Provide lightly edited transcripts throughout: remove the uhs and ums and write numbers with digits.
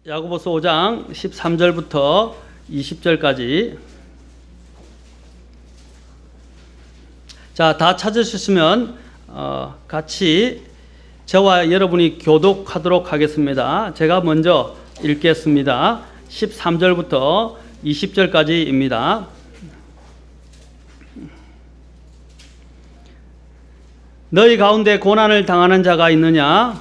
야고보서 5장 13절부터 20절까지. 자, 다 찾으셨으면 같이 저와 여러분이 교독하도록 하겠습니다. 제가 먼저 읽겠습니다. 13절부터 20절까지입니다. 너희 가운데 고난을 당하는 자가 있느냐?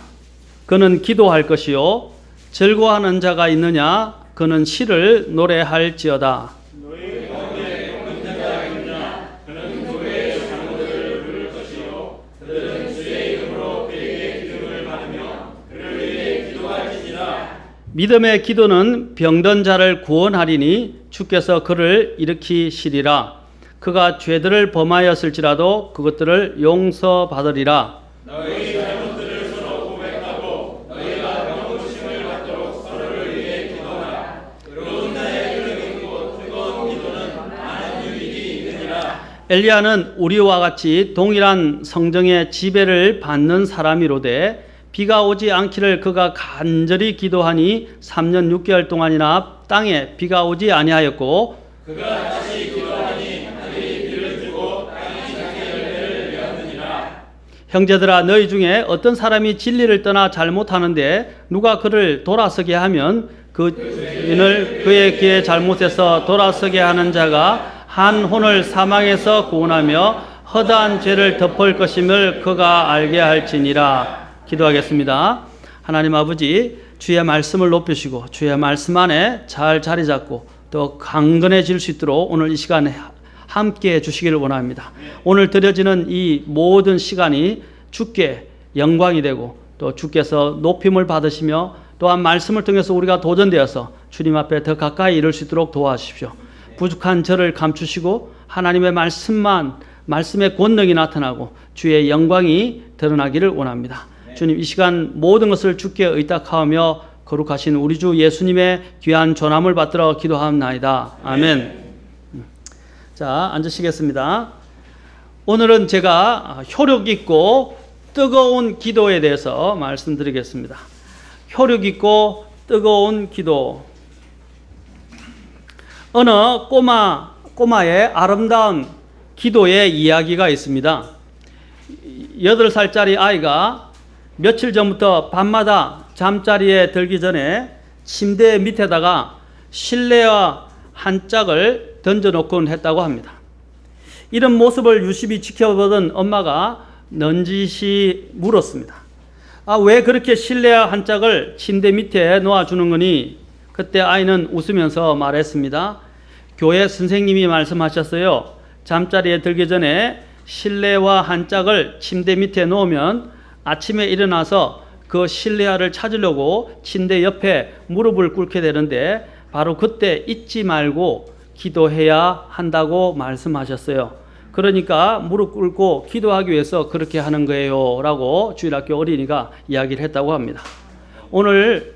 그는 기도할 것이요. 즐거워하는 자가 있느냐? 그는 시를 노래할지어다. 너희 가운데 병든 자가 있느냐? 그는 교회의 장로들을 부를 것이요. 그들은 주의 이름으로 그에게 기름을 받으며 그를 위해 기도할지니라. 믿음의 기도는 병든 자를 구원하리니 주께서 그를 일으키시리라. 그가 죄들을 범하였을지라도 그것들을 용서받으리라. 너희 잘못들을 서로 고백하고 너희가 병고침을 받도록 서로를 위해 기도하라. 의로운 자의 흐르는 곳 뜨거운 기도는 많은 유익이 있느니라. 엘리야는 우리와 같이 동일한 성정의 지배를 받는 사람이로되 비가 오지 않기를 그가 간절히 기도하니 3년 6개월 동안이나 땅에 비가 오지 아니하였고 그가 다시 기도하니 하늘이 비를 주고 땅이 자기 열매를 내었느니라. 형제들아, 너희 중에 어떤 사람이 진리를 떠나 잘못하는데 누가 그를 돌아서게 하면 그 죄인을 그의 길의 잘못에서 돌아서게 하는 자가 한 혼을 사망에서 구원하며 허다한 죄를 덮을 것임을 그가 알게 할지니라. 기도하겠습니다. 하나님 아버지, 주의 말씀을 높이시고 주의 말씀 안에 잘 자리 잡고 또 강건해질 수 있도록 오늘 이 시간에 함께 해주시기를 원합니다. 오늘 드려지는 이 모든 시간이 주께 영광이 되고 또 주께서 높임을 받으시며 또한 말씀을 통해서 우리가 도전되어서 주님 앞에 더 가까이 이를 수 있도록 도와주십시오. 부족한 저를 감추시고 하나님의 말씀의 권능이 나타나고 주의 영광이 드러나기를 원합니다. 주님, 이 시간 모든 것을 주께 의탁하며 거룩하신 우리 주 예수님의 귀한 존함을 받들어 기도하옵나이다. 아멘. 자, 앉으시겠습니다. 오늘은 제가 효력 있고 뜨거운 기도에 대해서 말씀드리겠습니다. 효력 있고 뜨거운 기도. 어느 꼬마의 아름다운 기도의 이야기가 있습니다. 8살짜리 아이가 며칠 전부터 밤마다 잠자리에 들기 전에 침대 밑에다가 실내화 한 짝을 던져놓곤 했다고 합니다. 이런 모습을 유심히 지켜보던 엄마가 넌지시 물었습니다. 왜 그렇게 실내화 한 짝을 침대 밑에 놓아주는 거니? 그때 아이는 웃으면서 말했습니다. 교회 선생님이 말씀하셨어요. 잠자리에 들기 전에 실내화 한 짝을 침대 밑에 놓으면 아침에 일어나서 그 실내화를 찾으려고 침대 옆에 무릎을 꿇게 되는데 바로 그때 잊지 말고 기도해야 한다고 말씀하셨어요. 그러니까 무릎 꿇고 기도하기 위해서 그렇게 하는 거예요 라고 주일학교 어린이가 이야기를 했다고 합니다. 오늘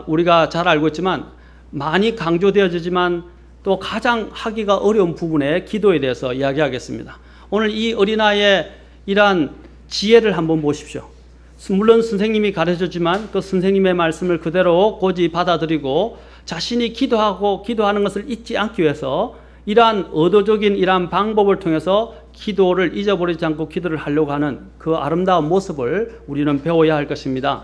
우리가 잘 알고 있지만 많이 강조되어지지만 또 가장 하기가 어려운 부분의 기도에 대해서 이야기하겠습니다. 오늘 이 어린아이의 이러한 지혜를 한번 보십시오. 물론 선생님이 가르쳐주지만 그 선생님의 말씀을 그대로 고지 받아들이고 자신이 기도하는 것을 잊지 않기 위해서 이러한 의도적인 이러한 방법을 통해서 기도를 잊어버리지 않고 기도를 하려고 하는 그 아름다운 모습을 우리는 배워야 할 것입니다.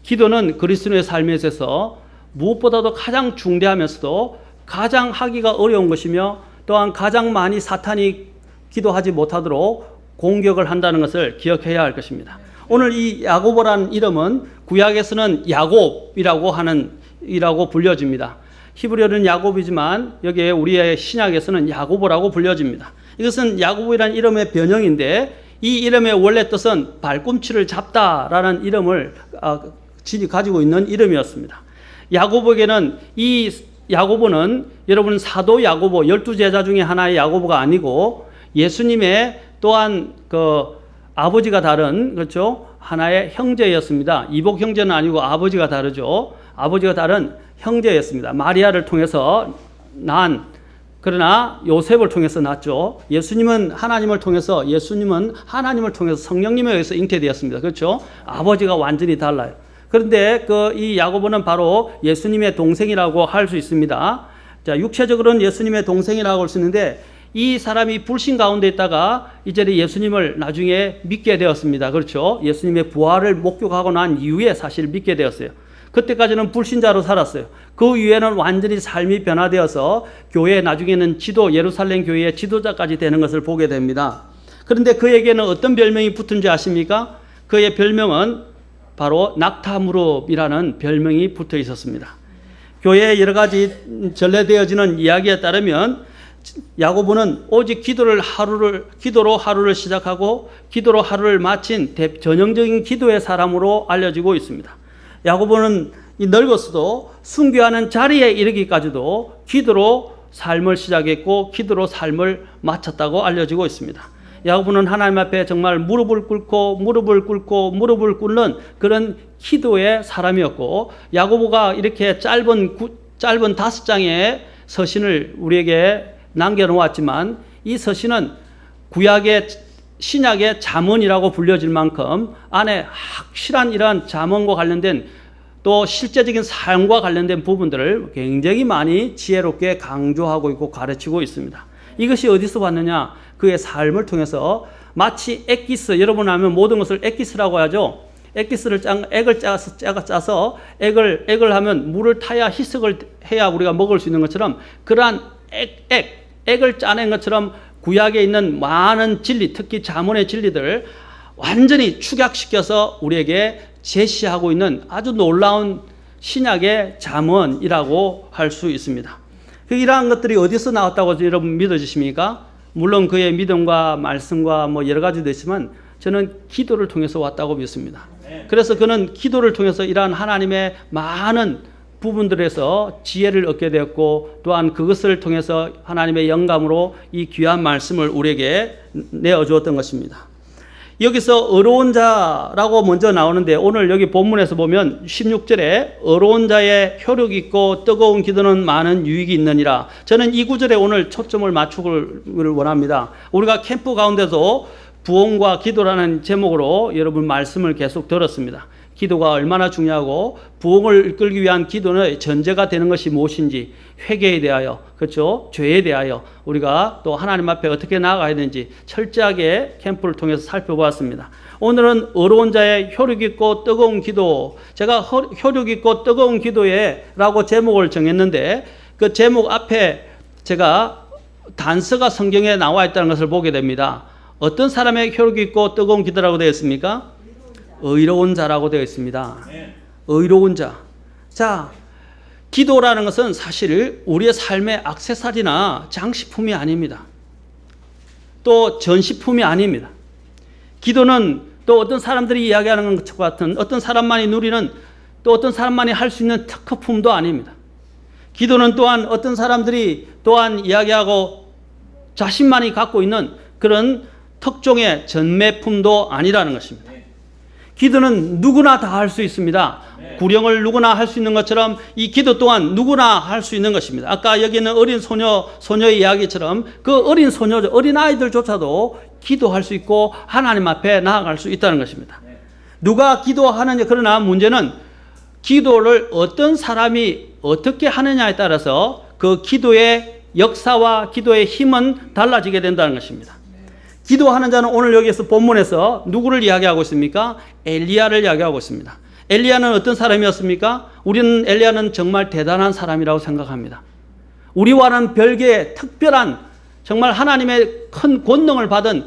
기도는 그리스도의 삶에 있어서 무엇보다도 가장 중대하면서도 가장 하기가 어려운 것이며 또한 가장 많이 사탄이 기도하지 못하도록 공격을 한다는 것을 기억해야 할 것입니다. 오늘 이 야고보라는 이름은 구약에서는 야곱이라고 불려집니다. 히브리어는 야곱이지만 여기에 우리의 신약에서는 야고보라고 불려집니다. 이것은 야고보라는 이름의 변형인데 이 이름의 원래 뜻은 발꿈치를 잡다라는 이름을 가지고 있는 이름이었습니다. 이 야고보는 여러분 사도 야고보 12제자 중에 하나의 야고보가 아니고 예수님의 또한 그 아버지가 다른, 그렇죠? 하나의 형제였습니다. 이복 형제는 아니고 아버지가 다르죠. 아버지가 다른 형제였습니다. 마리아를 통해서 난, 그러나 요셉을 통해서 낳았죠. 예수님은 하나님을 통해서 성령님에 의해서 잉태되었습니다. 그렇죠? 아버지가 완전히 달라요. 그런데 이 야고보는 바로 예수님의 동생이라고 할 수 있습니다. 자, 육체적으로는 예수님의 동생이라고 할 수 있는데 이 사람이 불신 가운데 있다가 이제 예수님을 나중에 믿게 되었습니다. 그렇죠? 예수님의 부활을 목격하고 난 이후에 사실 믿게 되었어요. 그때까지는 불신자로 살았어요. 그 이후에는 완전히 삶이 변화되어서 교회, 나중에는 예루살렘 교회의 지도자까지 되는 것을 보게 됩니다. 그런데 그에게는 어떤 별명이 붙은지 아십니까? 그의 별명은 바로 낙타무릎이라는 별명이 붙어 있었습니다. 교회에 여러 가지 전래되어지는 이야기에 따르면 야고보는 오직 기도로 하루를 시작하고 기도로 하루를 마친 전형적인 기도의 사람으로 알려지고 있습니다. 야고보는 늙었어도 순교하는 자리에 이르기까지도 기도로 삶을 시작했고 기도로 삶을 마쳤다고 알려지고 있습니다. 야고보는 하나님 앞에 정말 무릎을 꿇는 그런 기도의 사람이었고, 야고보가 이렇게 짧은 5장의 서신을 우리에게 남겨놓았지만 이 서신은 신약의 잠언이라고 불려질 만큼 안에 확실한 이러한 잠언과 관련된 또 실제적인 삶과 관련된 부분들을 굉장히 많이 지혜롭게 강조하고 있고 가르치고 있습니다. 이것이 어디서 왔느냐? 그의 삶을 통해서 마치 액기스, 여러분 아면 모든 것을 액기스라고 하죠. 액기스를 액을 짜서 액을 하면 물을 타야 희석을 해야 우리가 먹을 수 있는 것처럼 그러한 액을 짜낸 것처럼 구약에 있는 많은 진리, 특히 잠언의 진리들을 완전히 축약시켜서 우리에게 제시하고 있는 아주 놀라운 신약의 잠언이라고 할 수 있습니다. 이러한 것들이 어디서 나왔다고 여러분 믿어지십니까? 물론 그의 믿음과 말씀과 여러 가지도 있지만 저는 기도를 통해서 왔다고 믿습니다. 그래서 그는 기도를 통해서 이러한 하나님의 많은 부분들에서 지혜를 얻게 되었고 또한 그것을 통해서 하나님의 영감으로 이 귀한 말씀을 우리에게 내어주었던 것입니다. 여기서 어려운 자라고 먼저 나오는데 오늘 여기 본문에서 보면 16절에 어려운 자의 효력 있고 뜨거운 기도는 많은 유익이 있느니라. 저는 이 구절에 오늘 초점을 맞추기를 원합니다. 우리가 캠프 가운데서 부흥과 기도라는 제목으로 여러분 말씀을 계속 들었습니다. 기도가 얼마나 중요하고 부흥을 이끌기 위한 기도는 전제가 되는 것이 무엇인지, 회개에 대하여, 그렇죠? 죄에 대하여 우리가 또 하나님 앞에 어떻게 나아가야 되는지 철저하게 캠프를 통해서 살펴보았습니다. 오늘은 어려운 자의 효력 있고 뜨거운 기도, 제가 효력 있고 뜨거운 기도에라고 제목을 정했는데 그 제목 앞에 제가 단서가 성경에 나와 있다는 것을 보게 됩니다. 어떤 사람의 효력 있고 뜨거운 기도라고 되어 있습니까? 의로운 자라고 되어 있습니다. 의로운 자. 자, 기도라는 것은 사실 우리의 삶의 액세서리나 장식품이 아닙니다. 또 전시품이 아닙니다. 기도는 또 어떤 사람들이 이야기하는 것 같은 어떤 사람만이 누리는 또 어떤 사람만이 할 수 있는 특허품도 아닙니다. 기도는 또한 어떤 사람들이 또한 이야기하고 자신만이 갖고 있는 그런 특종의 전매품도 아니라는 것입니다. 기도는 누구나 다 할 수 있습니다. 구령을 누구나 할 수 있는 것처럼 이 기도 또한 누구나 할 수 있는 것입니다. 아까 여기 있는 어린 소녀의 이야기처럼 그 어린 아이들조차도 기도할 수 있고 하나님 앞에 나아갈 수 있다는 것입니다. 누가 기도하느냐, 그러나 문제는 기도를 어떤 사람이 어떻게 하느냐에 따라서 그 기도의 역사와 기도의 힘은 달라지게 된다는 것입니다. 기도하는 자는 오늘 여기에서 본문에서 누구를 이야기하고 있습니까? 엘리야를 이야기하고 있습니다. 엘리야는 어떤 사람이었습니까? 우리는 엘리야는 정말 대단한 사람이라고 생각합니다. 우리와는 별개의 특별한 정말 하나님의 큰 권능을 받은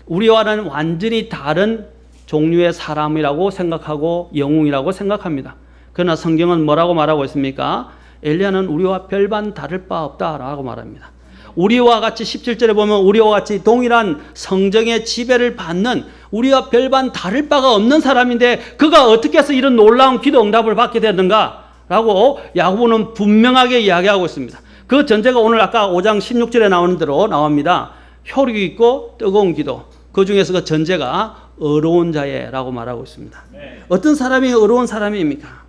우리와는 완전히 다른 종류의 사람이라고 생각하고 영웅이라고 생각합니다. 그러나 성경은 뭐라고 말하고 있습니까? 엘리야는 우리와 별반 다를 바 없다라고 말합니다. 우리와 같이 17절에 보면 우리와 같이 동일한 성정의 지배를 받는 우리와 별반 다를 바가 없는 사람인데 그가 어떻게 해서 이런 놀라운 기도 응답을 받게 됐는가? 라고 야고보는 분명하게 이야기하고 있습니다. 그 전제가 오늘 아까 5장 16절에 나오는 대로 나옵니다. 혈육이 있고 뜨거운 기도. 그 중에서 그 전제가 어려운 자예라고 말하고 있습니다. 어떤 사람이 어려운 사람입니까?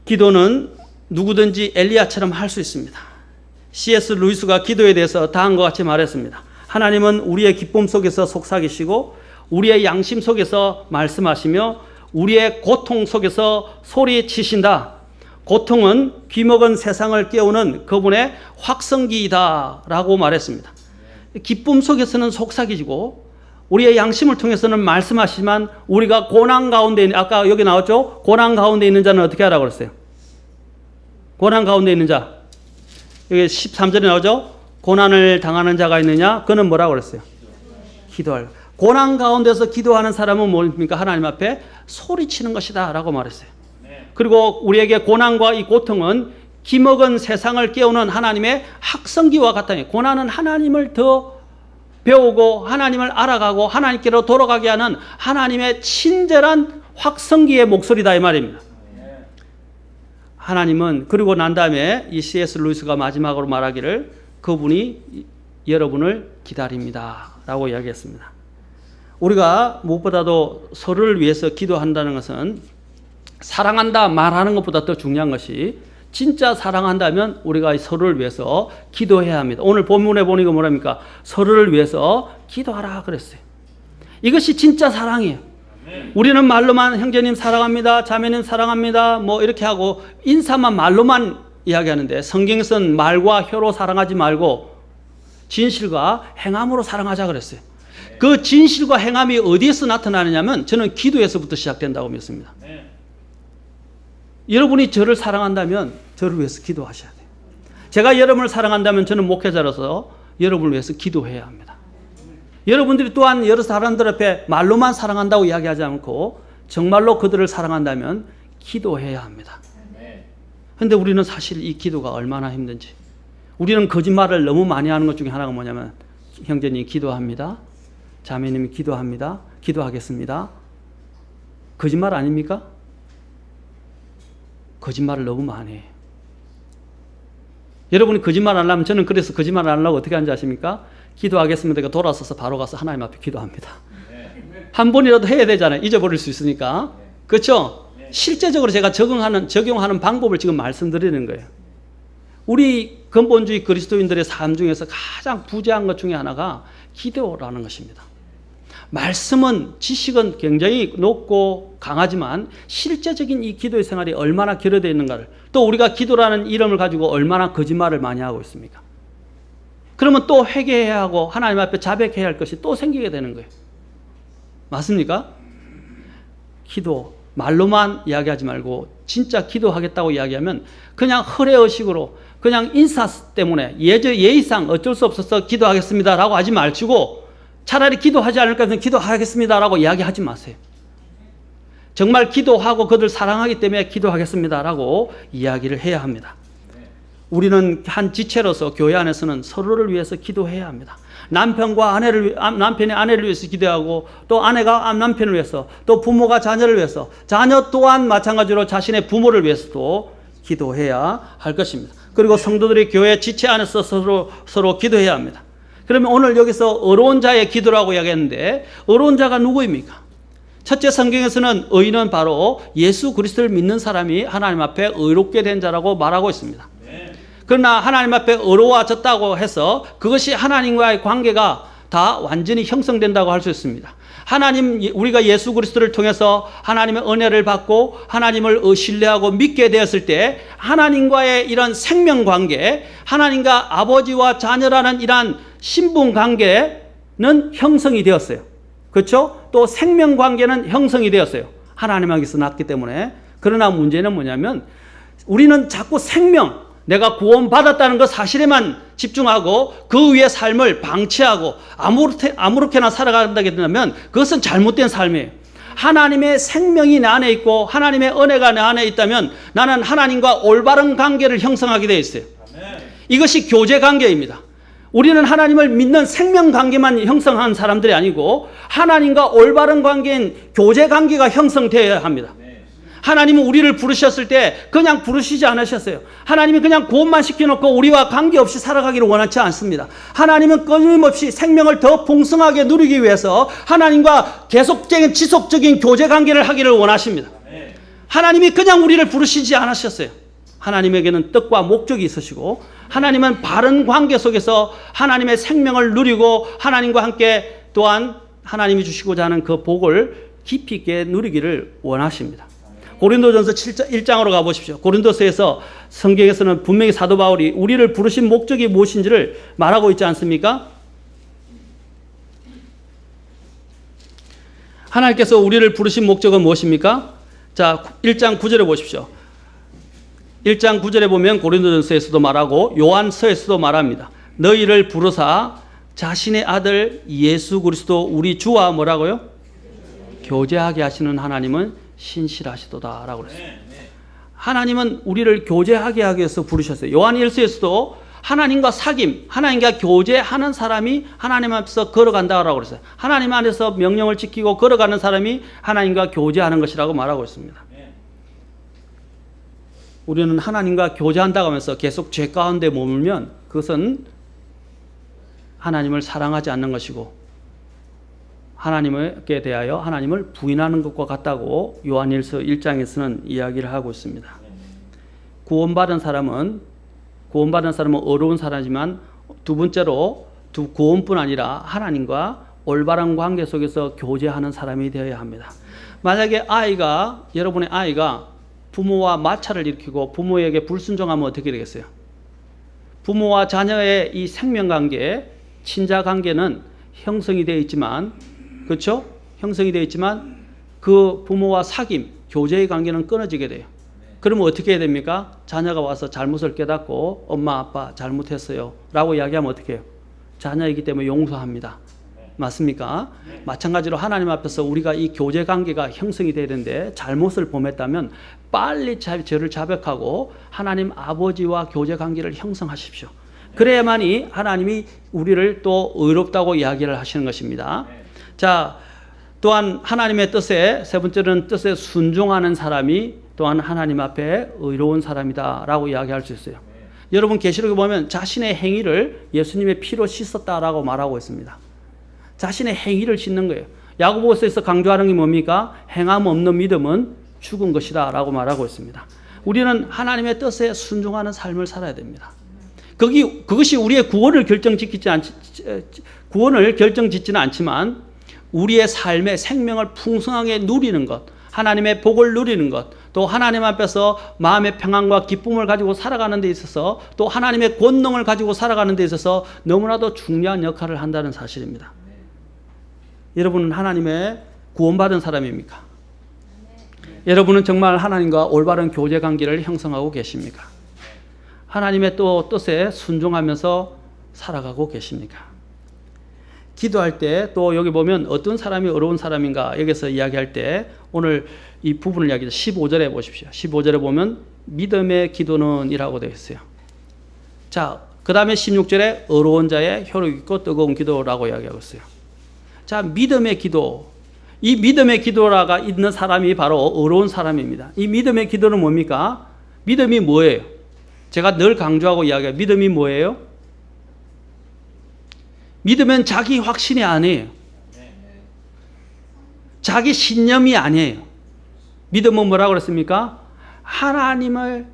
기도는 누구든지 엘리야처럼 할 수 있습니다. C.S. 루이스가 기도에 대해서 다음과 같이 말했습니다. 하나님은 우리의 기쁨 속에서 속삭이시고 우리의 양심 속에서 말씀하시며 우리의 고통 속에서 소리치신다. 고통은 귀먹은 세상을 깨우는 그분의 확성기이다 라고 말했습니다. 기쁨 속에서는 속삭이시고 우리의 양심을 통해서는 말씀하시지만 우리가 고난 가운데 있는, 아까 여기 나왔죠? 고난 가운데 있는 자는 어떻게 하라고 그랬어요? 고난 가운데 있는 자. 여기 13절에 나오죠? 고난을 당하는 자가 있느냐? 그는 뭐라고 그랬어요? 기도할. 고난 가운데서 기도하는 사람은 뭡니까? 하나님 앞에 소리치는 것이다 라고 말했어요. 그리고 우리에게 고난과 이 고통은 기먹은 세상을 깨우는 하나님의 학성기와 같다니. 고난은 하나님을 더 배우고 하나님을 알아가고 하나님께로 돌아가게 하는 하나님의 친절한 확성기의 목소리다 이 말입니다. 하나님은 그리고 난 다음에 이 C.S. 루이스가 마지막으로 말하기를 그분이 여러분을 기다립니다 라고 이야기했습니다. 우리가 무엇보다도 서로를 위해서 기도한다는 것은 사랑한다 말하는 것보다 더 중요한 것이 진짜 사랑한다면 우리가 서로를 위해서 기도해야 합니다. 오늘 본문에 보니까 뭐랍니까? 서로를 위해서 기도하라 그랬어요. 이것이 진짜 사랑이에요. 우리는 말로만 형제님 사랑합니다, 자매님 사랑합니다 뭐 이렇게 하고 인사만 말로만 이야기하는데 성경에서는 말과 혀로 사랑하지 말고 진실과 행함으로 사랑하자 그랬어요. 그 진실과 행함이 어디에서 나타나느냐면 저는 기도에서부터 시작된다고 믿습니다. 여러분이 저를 사랑한다면 저를 위해서 기도하셔야 돼요. 제가 여러분을 사랑한다면 저는 목회자로서 여러분을 위해서 기도해야 합니다. 여러분들이 또한 여러 사람들 앞에 말로만 사랑한다고 이야기하지 않고 정말로 그들을 사랑한다면 기도해야 합니다. 그런데 우리는 사실 이 기도가 얼마나 힘든지, 우리는 거짓말을 너무 많이 하는 것 중에 하나가 뭐냐면 형제님 기도합니다, 자매님이 기도합니다, 기도하겠습니다. 거짓말 아닙니까? 거짓말을 너무 많이 해요. 여러분이 거짓말 안 하면 저는 그래서 거짓말 안 하려고 어떻게 하는지 아십니까? 기도하겠습니다. 돌아서서 바로 가서 하나님 앞에 기도합니다. 한 번이라도 해야 되잖아요. 잊어버릴 수 있으니까. 그렇죠? 실제적으로 제가 적용하는 방법을 지금 말씀드리는 거예요. 우리 근본주의 그리스도인들의 삶 중에서 가장 부재한 것 중에 하나가 기도라는 것입니다. 말씀은 지식은 굉장히 높고 강하지만 실제적인 이 기도의 생활이 얼마나 결여되어 있는가를, 또 우리가 기도라는 이름을 가지고 얼마나 거짓말을 많이 하고 있습니까? 그러면 또 회개해야 하고 하나님 앞에 자백해야 할 것이 또 생기게 되는 거예요. 맞습니까? 기도, 말로만 이야기하지 말고 진짜 기도하겠다고 이야기하면 그냥 허례의식으로 그냥 인사 때문에 예의상 어쩔 수 없어서 기도하겠습니다라고 하지 말고 차라리 기도하지 않을 것은 기도하겠습니다라고 이야기하지 마세요. 정말 기도하고 그들 사랑하기 때문에 기도하겠습니다라고 이야기를 해야 합니다. 우리는 한 지체로서 교회 안에서는 서로를 위해서 기도해야 합니다. 남편이 아내를 위해서 기도하고 또 아내가 남편을 위해서 또 부모가 자녀를 위해서 자녀 또한 마찬가지로 자신의 부모를 위해서도 기도해야 할 것입니다. 그리고 성도들이 교회 지체 안에서 서로 기도해야 합니다. 그러면 오늘 여기서 어려운 자의 기도라고 이야기했는데 어려운 자가 누구입니까? 첫째, 성경에서는 의인은 바로 예수 그리스도를 믿는 사람이 하나님 앞에 의롭게 된 자라고 말하고 있습니다. 그러나 하나님 앞에 어려워졌다고 해서 그것이 하나님과의 관계가 다 완전히 형성된다고 할 수 있습니다. 우리가 예수 그리스도를 통해서 하나님의 은혜를 받고 하나님을 신뢰하고 믿게 되었을 때 하나님과의 이런 생명 관계, 하나님과 아버지와 자녀라는 이러한 신분 관계는 형성이 되었어요. 그렇죠? 또 생명 관계는 형성이 되었어요. 하나님에게서 났기 때문에. 그러나 문제는 뭐냐면 우리는 자꾸 생명, 내가 구원받았다는 그 사실에만 집중하고 그 위에 삶을 방치하고 아무렇게나 살아간다게 된다면 그것은 잘못된 삶이에요. 하나님의 생명이 내 안에 있고 하나님의 은혜가 내 안에 있다면 나는 하나님과 올바른 관계를 형성하게 되어 있어요. 이것이 교제 관계입니다. 우리는 하나님을 믿는 생명 관계만 형성한 사람들이 아니고 하나님과 올바른 관계인 교제 관계가 형성되어야 합니다. 하나님은 우리를 부르셨을 때 그냥 부르시지 않으셨어요. 하나님이 그냥 구원만 시켜놓고 우리와 관계없이 살아가기를 원하지 않습니다. 하나님은 끊임없이 생명을 더 풍성하게 누리기 위해서 하나님과 계속적인 지속적인 교제 관계를 하기를 원하십니다. 하나님이 그냥 우리를 부르시지 않으셨어요. 하나님에게는 뜻과 목적이 있으시고 하나님은 바른 관계 속에서 하나님의 생명을 누리고 하나님과 함께 또한 하나님이 주시고자 하는 그 복을 깊이 있게 누리기를 원하십니다. 고린도전서 1장으로 가보십시오. 고린도서에서 성경에서는 분명히 사도 바울이 우리를 부르신 목적이 무엇인지를 말하고 있지 않습니까? 하나님께서 우리를 부르신 목적은 무엇입니까? 자, 1장 9절에 보십시오. 1장 9절에 보면 고린도전서에서도 말하고 요한서에서도 말합니다. 너희를 부르사 자신의 아들 예수 그리스도 우리 주와 뭐라고요? 교제하게 하시는 하나님은 신실하시도다 라고 그랬어요. 하나님은 우리를 교제하게 하기 위해서 부르셨어요. 요한 1서에서도 하나님과 사귐, 하나님과 교제하는 사람이 하나님 앞에서 걸어간다고 그랬어요. 하나님 안에서 명령을 지키고 걸어가는 사람이 하나님과 교제하는 것이라고 말하고 있습니다. 우리는 하나님과 교제한다고 하면서 계속 죄 가운데 머물면 그것은 하나님을 사랑하지 않는 것이고 하나님께 대하여 하나님을 부인하는 것과 같다고 요한일서 1장에서는 이야기를 하고 있습니다. 구원받은 사람은 어려운 사람이지만 두 번째로 구원뿐 아니라 하나님과 올바른 관계 속에서 교제하는 사람이 되어야 합니다. 만약에 여러분의 아이가 부모와 마찰을 일으키고 부모에게 불순종하면 어떻게 되겠어요? 부모와 자녀의 이 생명관계, 친자관계는 형성이 되어 있지만 그렇죠? 형성이 되어 있지만 그 부모와 사귐, 교제의 관계는 끊어지게 돼요. 그러면 어떻게 해야 됩니까? 자녀가 와서 잘못을 깨닫고 엄마 아빠 잘못했어요 라고 이야기하면 어떻게 해요? 자녀이기 때문에 용서합니다. 맞습니까? 마찬가지로 하나님 앞에서 우리가 이 교제 관계가 형성이 되야 되는데 잘못을 범했다면 빨리 죄를 자백하고 하나님 아버지와 교제 관계를 형성하십시오. 그래야만이 하나님이 우리를 또 의롭다고 이야기를 하시는 것입니다. 자, 또한 하나님의 뜻에, 세 번째는 뜻에 순종하는 사람이 또한 하나님 앞에 의로운 사람이다 라고 이야기할 수 있어요. 여러분 계시록에 보면 자신의 행위를 예수님의 피로 씻었다라고 말하고 있습니다. 자신의 행위를 씻는 거예요. 야고보서에서 강조하는 게 뭡니까? 행함 없는 믿음은 죽은 것이다 라고 말하고 있습니다. 우리는 하나님의 뜻에 순종하는 삶을 살아야 됩니다. 그것이 우리의 구원을 결정짓지는 않지만 우리의 삶의 생명을 풍성하게 누리는 것, 하나님의 복을 누리는 것, 또 하나님 앞에서 마음의 평안과 기쁨을 가지고 살아가는 데 있어서 또 하나님의 권능을 가지고 살아가는 데 있어서 너무나도 중요한 역할을 한다는 사실입니다. 여러분은 하나님의 구원받은 사람입니까? 여러분은 정말 하나님과 올바른 교제 관계를 형성하고 계십니까? 하나님의 또 뜻에 순종하면서 살아가고 계십니까? 기도할 때 또 여기 보면 어떤 사람이 어려운 사람인가 여기서 이야기할 때 오늘 이 부분을 이야기해서 15절에 보십시오. 15절에 보면 믿음의 기도는 이라고 되어 있어요. 자, 그 다음에 16절에 어려운 자의 혈육 있고 뜨거운 기도라고 이야기하고 있어요. 자, 믿음의 기도. 이 믿음의 기도라가 있는 사람이 바로 어려운 사람입니다. 이 믿음의 기도는 뭡니까? 믿음이 뭐예요? 제가 늘 강조하고 이야기해요. 믿음이 뭐예요? 믿으면 자기 확신이 아니에요. 자기 신념이 아니에요. 믿음은 뭐라고 그랬습니까? 하나님을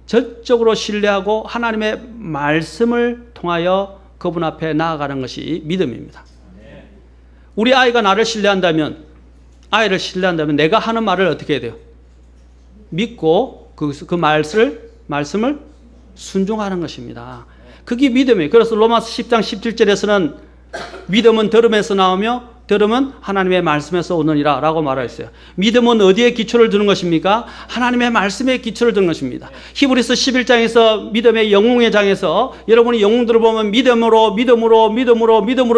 전적으로 신뢰하고 하나님의 말씀을 통하여 그분 앞에 나아가는 것이 믿음입니다. 우리 아이가 나를 신뢰한다면, 아이를 신뢰한다면 내가 하는 말을 어떻게 해야 돼요? 믿고 그 말씀을 순종하는 것입니다. 그게 믿음이에요. 그래서 로마서 10장 17절에서는 믿음은 들음에서 나오며 들음은 하나님의 말씀에서 오느니라 라고 말하였어요. 믿음은 어디에 기초를 두는 것입니까? 하나님의 말씀에 기초를 두는 것입니다. 히브리서 11장에서 믿음의 영웅의 장에서 여러분이 영웅들을 보면 믿음으로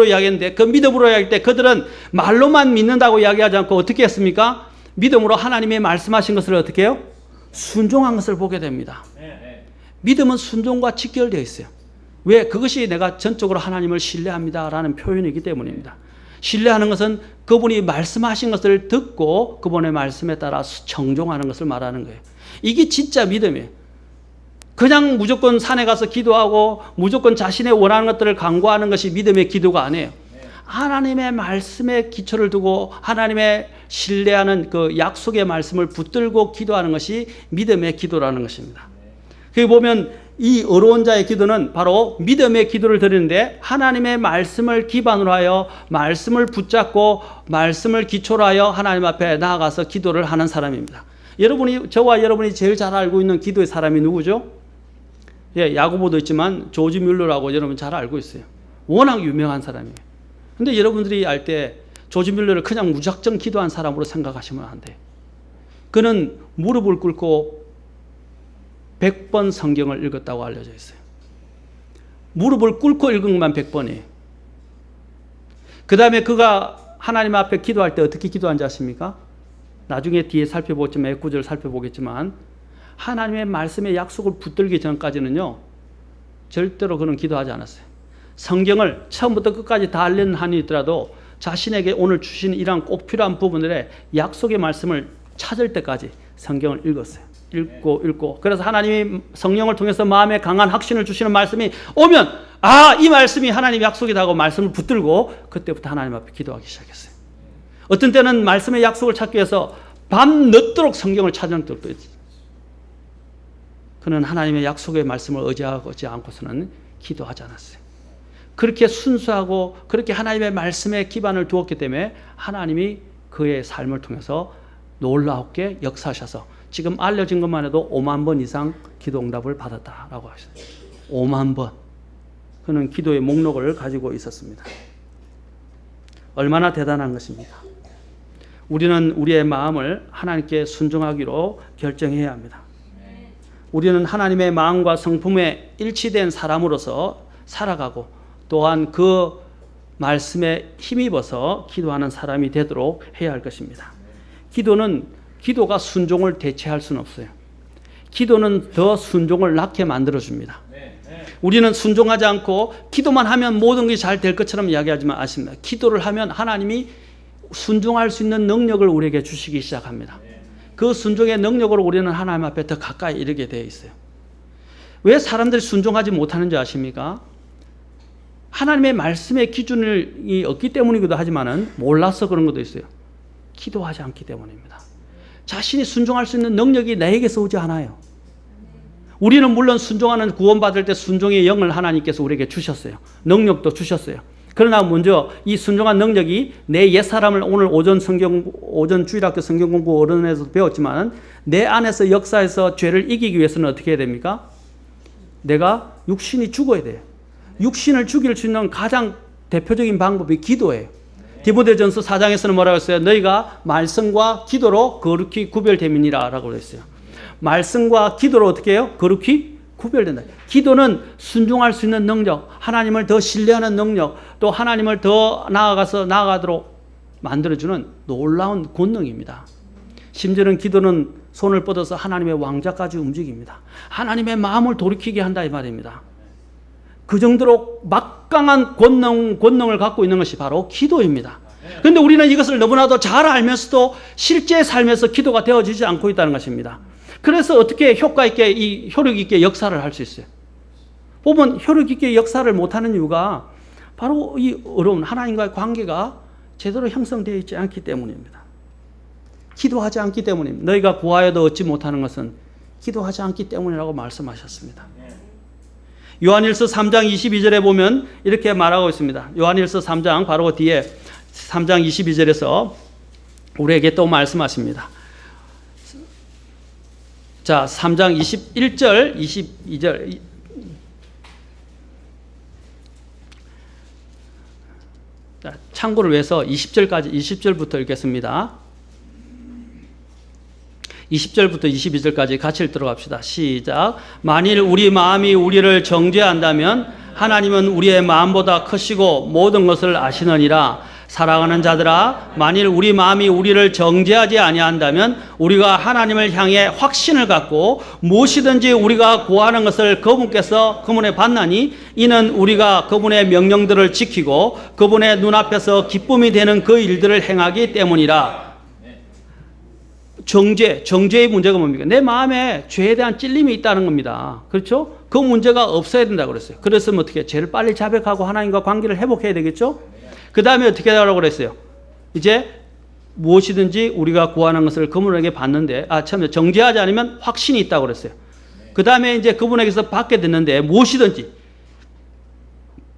이야기했는데 그 믿음으로 이야기할 때 그들은 말로만 믿는다고 이야기하지 않고 어떻게 했습니까? 믿음으로 하나님의 말씀하신 것을 어떻게 해요? 순종한 것을 보게 됩니다. 믿음은 순종과 직결되어 있어요. 왜? 그것이 내가 전적으로 하나님을 신뢰합니다라는 표현이기 때문입니다. 신뢰하는 것은 그분이 말씀하신 것을 듣고 그분의 말씀에 따라 청종하는 것을 말하는 거예요. 이게 진짜 믿음이에요. 그냥 무조건 산에 가서 기도하고 무조건 자신의 원하는 것들을 간구하는 것이 믿음의 기도가 아니에요. 하나님의 말씀에 기초를 두고 하나님의 신뢰하는 그 약속의 말씀을 붙들고 기도하는 것이 믿음의 기도라는 것입니다. 거기 보면 이 어려운 자의 기도는 바로 믿음의 기도를 드리는데 하나님의 말씀을 기반으로 하여 말씀을 붙잡고 말씀을 기초로 하여 하나님 앞에 나아가서 기도를 하는 사람입니다. 저와 여러분이 제일 잘 알고 있는 기도의 사람이 누구죠? 예, 야고보도 있지만 조지 뮬러라고 여러분 잘 알고 있어요. 워낙 유명한 사람이에요. 근데 여러분들이 알 때 조지 뮬러를 그냥 무작정 기도한 사람으로 생각하시면 안 돼요. 그는 무릎을 꿇고 100번 성경을 읽었다고 알려져 있어요. 무릎을 꿇고 읽은 것만 100번이에요. 그 다음에 그가 하나님 앞에 기도할 때 어떻게 기도한지 아십니까? 나중에 뒤에 살펴보겠지만 몇 구절을 살펴보겠지만 하나님의 말씀의 약속을 붙들기 전까지는요 절대로 그는 기도하지 않았어요. 성경을 처음부터 끝까지 다 알려는 한이 있더라도 자신에게 오늘 주신 이러한 꼭 필요한 부분들의 약속의 말씀을 찾을 때까지 성경을 읽었어요. 읽고 그래서 하나님이 성령을 통해서 마음에 강한 확신을 주시는 말씀이 오면 이 말씀이 하나님의 약속이다 하고 말씀을 붙들고 그때부터 하나님 앞에 기도하기 시작했어요. 어떤 때는 말씀의 약속을 찾기 위해서 밤 늦도록 성경을 찾는 적도 있어요. 그는 하나님의 약속의 말씀을 의지하지 않고서는 기도하지 않았어요. 그렇게 순수하고 그렇게 하나님의 말씀에 기반을 두었기 때문에 하나님이 그의 삶을 통해서 놀랍게 역사하셔서 지금 알려진 것만 해도 5만 번 이상 기도 응답을 받았다라고 하셨어요. 5만 번. 그는 기도의 목록을 가지고 있었습니다. 얼마나 대단한 것입니까? 우리는 우리의 마음을 하나님께 순종하기로 결정해야 합니다. 우리는 하나님의 마음과 성품에 일치된 사람으로서 살아가고 또한 그 말씀에 힘입어서 기도하는 사람이 되도록 해야 할 것입니다. 기도가 순종을 대체할 수는 없어요. 기도는 더 순종을 낳게 만들어줍니다. 우리는 순종하지 않고 기도만 하면 모든 것이 잘 될 것처럼 이야기하지만 아십니다. 기도를 하면 하나님이 순종할 수 있는 능력을 우리에게 주시기 시작합니다. 그 순종의 능력으로 우리는 하나님 앞에 더 가까이 이르게 되어 있어요. 왜 사람들이 순종하지 못하는지 아십니까? 하나님의 말씀의 기준이 없기 때문이기도 하지만은 몰라서 그런 것도 있어요. 기도하지 않기 때문입니다. 자신이 순종할 수 있는 능력이 나에게서 오지 않아요. 우리는 물론 순종하는 구원받을 때 순종의 영을 하나님께서 우리에게 주셨어요. 능력도 주셨어요. 그러나 먼저 이 순종한 능력이 내 옛사람을 오늘 오전 주일학교 성경공부 어른에서 배웠지만 내 안에서 역사해서 죄를 이기기 위해서는 어떻게 해야 됩니까? 내가 육신이 죽어야 돼요. 육신을 죽일 수 있는 가장 대표적인 방법이 기도예요. 디모데전서 4장에서는 뭐라고 했어요? 너희가 말씀과 기도로 거룩히 구별됨이니라 라고 그랬어요. 말씀과 기도로 어떻게 해요? 거룩히 구별된다. 기도는 순종할 수 있는 능력, 하나님을 더 신뢰하는 능력, 또 하나님을 더 나아가도록 만들어주는 놀라운 권능입니다. 심지어는 기도는 손을 뻗어서 하나님의 왕자까지 움직입니다. 하나님의 마음을 돌이키게 한다 이 말입니다. 그 정도로 막강한 권능을 갖고 있는 것이 바로 기도입니다. 그런데 우리는 이것을 너무나도 잘 알면서도 실제 삶에서 기도가 되어지지 않고 있다는 것입니다. 그래서 어떻게 효과 있게, 효력 있게 역사를 할 수 있어요? 보면 효력 있게 역사를 못하는 이유가 바로 이 어려운 하나님과의 관계가 제대로 형성되어 있지 않기 때문입니다. 기도하지 않기 때문입니다. 너희가 구하여도 얻지 못하는 것은 기도하지 않기 때문이라고 말씀하셨습니다. 요한일서 3장 22절에 보면 이렇게 말하고 있습니다. 요한일서 3장 바로 뒤에 3장 22절에서 우리에게 또 말씀하십니다. 자, 3장 21절, 22절. 자, 참고를 위해서 20절부터 읽겠습니다. 20절부터 22절까지 같이 읽도록 합시다. 시작. 만일 우리 마음이 우리를 정죄한다면 하나님은 우리의 마음보다 크시고 모든 것을 아시느니라. 사랑하는 자들아, 만일 우리 마음이 우리를 정죄하지 아니한다면 우리가 하나님을 향해 확신을 갖고 무엇이든지 우리가 구하는 것을 그분에 받나니 이는 우리가 그분의 명령들을 지키고 그분의 눈앞에서 기쁨이 되는 그 일들을 행하기 때문이라. 정죄의 문제가 뭡니까? 내 마음에 죄에 대한 찔림이 있다는 겁니다. 그렇죠? 그 문제가 없어야 된다고 그랬어요. 그랬으면 어떻게? 죄를 빨리 자백하고 하나님과 관계를 회복해야 되겠죠? 그 다음에 어떻게 하라고 그랬어요? 이제 무엇이든지 우리가 구하는 것을 그분에게 받는데, 처음에 정죄하지 않으면 확신이 있다고 그랬어요. 그 다음에 이제 그분에게서 받게 됐는데, 무엇이든지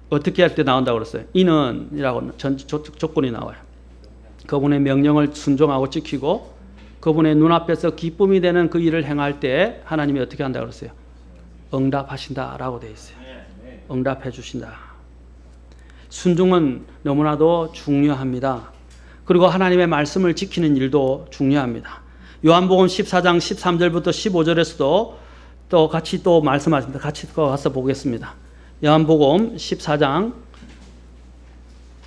어떻게 할 때 나온다고 그랬어요? 이는 이라고 조건이 나와요. 그분의 명령을 순종하고 지키고 그분의 눈앞에서 기쁨이 되는 그 일을 행할 때 하나님이 어떻게 한다고 그랬어요? 응답하신다라고 되어 있어요. 응답해 주신다. 순종은 너무나도 중요합니다. 그리고 하나님의 말씀을 지키는 일도 중요합니다. 요한복음 14장 13절부터 15절에서도 또 같이 또 말씀하십니다. 같이 가서 보겠습니다. 요한복음 14장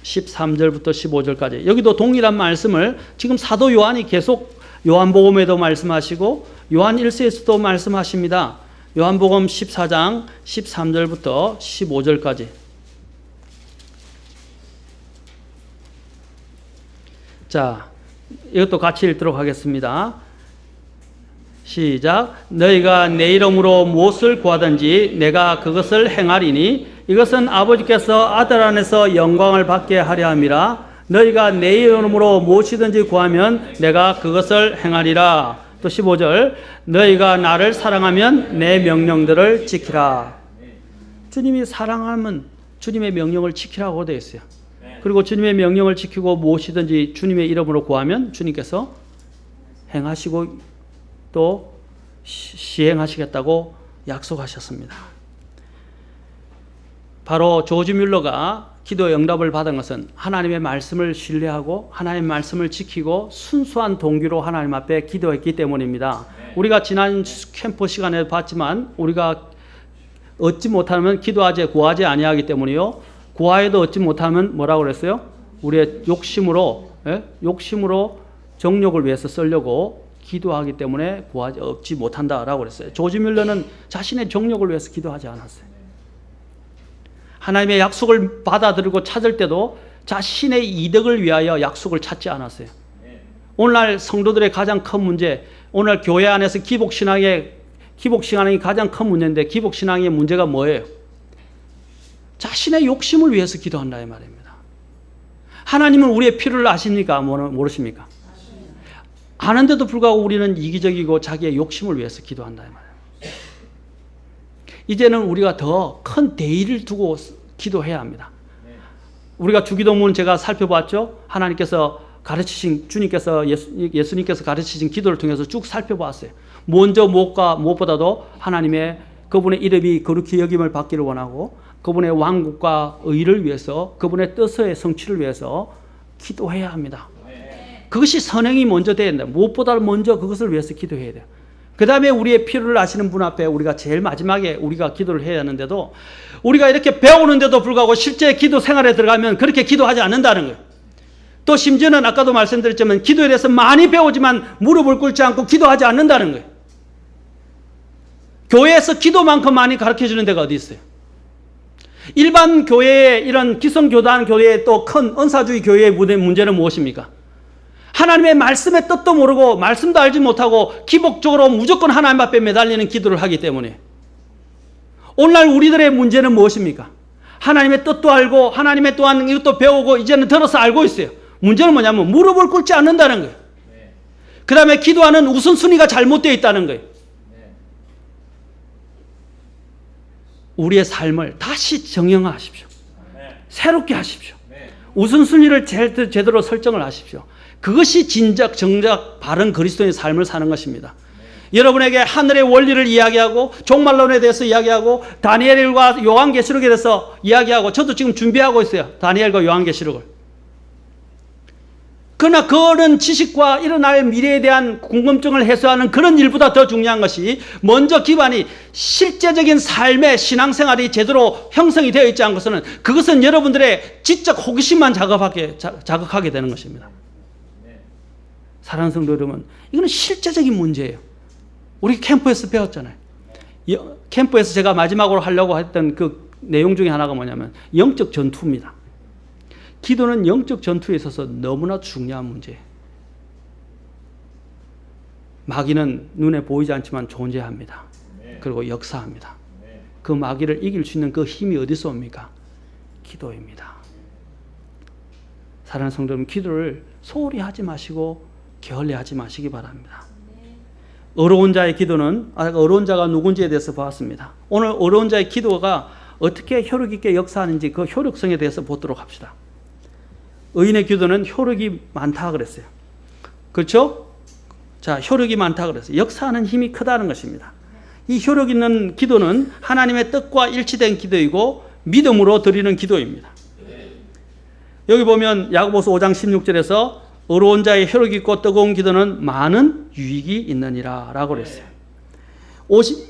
13절부터 15절까지. 여기도 동일한 말씀을 지금 사도 요한이 계속 요한복음에도 말씀하시고 요한 1서에서도 말씀하십니다. 요한복음 14장 13절부터 15절까지. 자, 이것도 같이 읽도록 하겠습니다. 시작. 너희가 내 이름으로 무엇을 구하든지 내가 그것을 행하리니 이것은 아버지께서 아들 안에서 영광을 받게 하려 함이라. 너희가 내 이름으로 무엇이든지 구하면 내가 그것을 행하리라. 또 15절. 너희가 나를 사랑하면 내 명령들을 지키라. 주님이 사랑하면 주님의 명령을 지키라고 되어 있어요. 그리고 주님의 명령을 지키고 무엇이든지 주님의 이름으로 구하면 주님께서 행하시고 또 시행하시겠다고 약속하셨습니다. 바로 조지 뮬러가 기도 응답을 받은 것은 하나님의 말씀을 신뢰하고 하나님의 말씀을 지키고 순수한 동기로 하나님 앞에 기도했기 때문입니다. 우리가 지난 캠프 시간에 봤지만 우리가 얻지 못하면 기도하지 구하지 아니하기 때문이요. 구하여도 얻지 못하면 뭐라고 그랬어요? 우리의 욕심으로 정욕을 위해서 쓰려고 기도하기 때문에 얻지 못한다라고 그랬어요. 조지 뮬러는 자신의 정욕을 위해서 기도하지 않았어요. 하나님의 약속을 받아들이고 찾을 때도 자신의 이득을 위하여 약속을 찾지 않았어요. 오늘날 성도들의 가장 큰 문제, 오늘 교회 안에서 기복신앙이 가장 큰 문제인데 기복신앙의 문제가 뭐예요? 자신의 욕심을 위해서 기도한다 이 말입니다. 하나님은 우리의 필요를 아십니까? 모르십니까? 아는데도 불구하고 우리는 이기적이고 자기의 욕심을 위해서 기도한다 이 말입니다. 이제는 우리가 더 큰 대의를 두고 기도해야 합니다. 우리가 주기도문 제가 살펴봤죠. 하나님께서 가르치신 예수님께서 가르치신 기도를 통해서 쭉 살펴봤어요. 먼저 무엇보다도 하나님의 그분의 이름이 거룩히 여김을 받기를 원하고 그분의 왕국과 의를 위해서 그분의 뜻의 성취를 위해서 기도해야 합니다. 그것이 선행이 먼저 돼야 된다. 무엇보다 먼저 그것을 위해서 기도해야 돼요. 그 다음에 우리의 필요를 아시는 분 앞에 우리가 제일 마지막에 우리가 기도를 해야 하는데도 우리가 이렇게 배우는데도 불구하고 실제 기도 생활에 들어가면 그렇게 기도하지 않는다는 거예요. 또 심지어는 아까도 말씀드렸지만 기도에 대해서 많이 배우지만 무릎을 꿇지 않고 기도하지 않는다는 거예요. 교회에서 기도만큼 많이 가르쳐주는 데가 어디 있어요? 일반 교회의 이런 기성교단 교회의 또 큰 은사주의 교회의 문제는 무엇입니까? 하나님의 말씀의 뜻도 모르고 말씀도 알지 못하고 기복적으로 무조건 하나님 앞에 매달리는 기도를 하기 때문에 오늘날 우리들의 문제는 무엇입니까? 하나님의 뜻도 알고 하나님의 또한 이것도 배우고 이제는 들어서 알고 있어요. 문제는 뭐냐면 무릎을 꿇지 않는다는 거예요. 그 다음에 기도하는 우선순위가 잘못되어 있다는 거예요. 우리의 삶을 다시 정형화하십시오. 새롭게 하십시오. 우선순위를 제대로 설정을 하십시오. 그것이 진작 정작 바른 그리스도인의 삶을 사는 것입니다. 여러분에게 하늘의 원리를 이야기하고 종말론에 대해서 이야기하고 다니엘과 요한계시록에 대해서 이야기하고 저도 지금 준비하고 있어요. 다니엘과 요한계시록을. 그러나 그런 지식과 일어날 미래에 대한 궁금증을 해소하는 그런 일보다 더 중요한 것이 먼저 기반이 실제적인 삶의 신앙생활이 제대로 형성이 되어 있지 않은 것은 그것은 여러분들의 지적 호기심만 자극하게 되는 것입니다. 사랑하는 성도 여러분, 이거는 실제적인 문제예요. 우리 캠프에서 배웠잖아요. 캠프에서 제가 마지막으로 하려고 했던 그 내용 중에 하나가 뭐냐면 영적 전투입니다. 기도는 영적 전투에 있어서 너무나 중요한 문제예요. 마귀는 눈에 보이지 않지만 존재합니다. 그리고 역사합니다. 그 마귀를 이길 수 있는 그 힘이 어디서 옵니까? 기도입니다. 사랑하는 성도 여러분, 기도를 소홀히 하지 마시고 게을리 하지 마시기 바랍니다. 어려운 자의 기도는, 어려운 자가 누군지에 대해서 보았습니다. 오늘 어려운 자의 기도가 어떻게 효력 있게 역사하는지 그 효력성에 대해서 보도록 합시다. 의인의 기도는 효력이 많다 그랬어요. 그렇죠? 자, 효력이 많다 그랬어요. 역사하는 힘이 크다는 것입니다. 이 효력 있는 기도는 하나님의 뜻과 일치된 기도이고 믿음으로 드리는 기도입니다. 여기 보면 야고보서 5장 16절에서 어려운 자의 효력 있고 뜨거운 기도는 많은 유익이 있느니라 라고 그랬어요.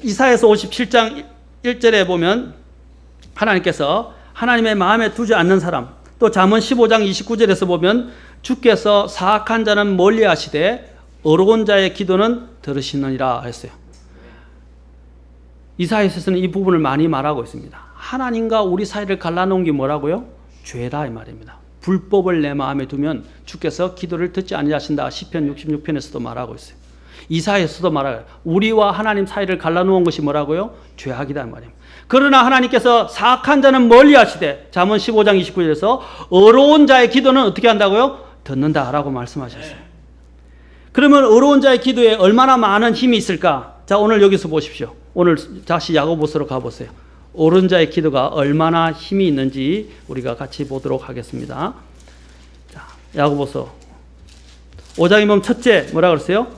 이사야서 57장 1절에 보면 하나님께서 하나님의 마음에 두지 않는 사람, 또 잠언 15장 29절에서 보면 주께서 사악한 자는 멀리 하시되 어려운 자의 기도는 들으시느니라 했어요. 이사야서에서는 이 부분을 많이 말하고 있습니다. 하나님과 우리 사이를 갈라놓은 게 뭐라고요? 죄다 이 말입니다. 불법을 내 마음에 두면 주께서 기도를 듣지 아니하신다. 시편 66편에서도 말하고 있어요. 이사야서도 말해요. 우리와 하나님 사이를 갈라놓은 것이 뭐라고요? 죄악이다 말입니다. 그러나 하나님께서 사악한 자는 멀리 하시되 잠언 15장 29절에서 어려운 자의 기도는 어떻게 한다고요? 듣는다라고 말씀하셨어요. 그러면 어려운 자의 기도에 얼마나 많은 힘이 있을까? 자, 오늘 여기서 보십시오. 오늘 다시 야고보서로 가보세요. 어려운 자의 기도가 얼마나 힘이 있는지 우리가 같이 보도록 하겠습니다. 자, 야고보서 5장에 보면 첫째 뭐라 그랬어요?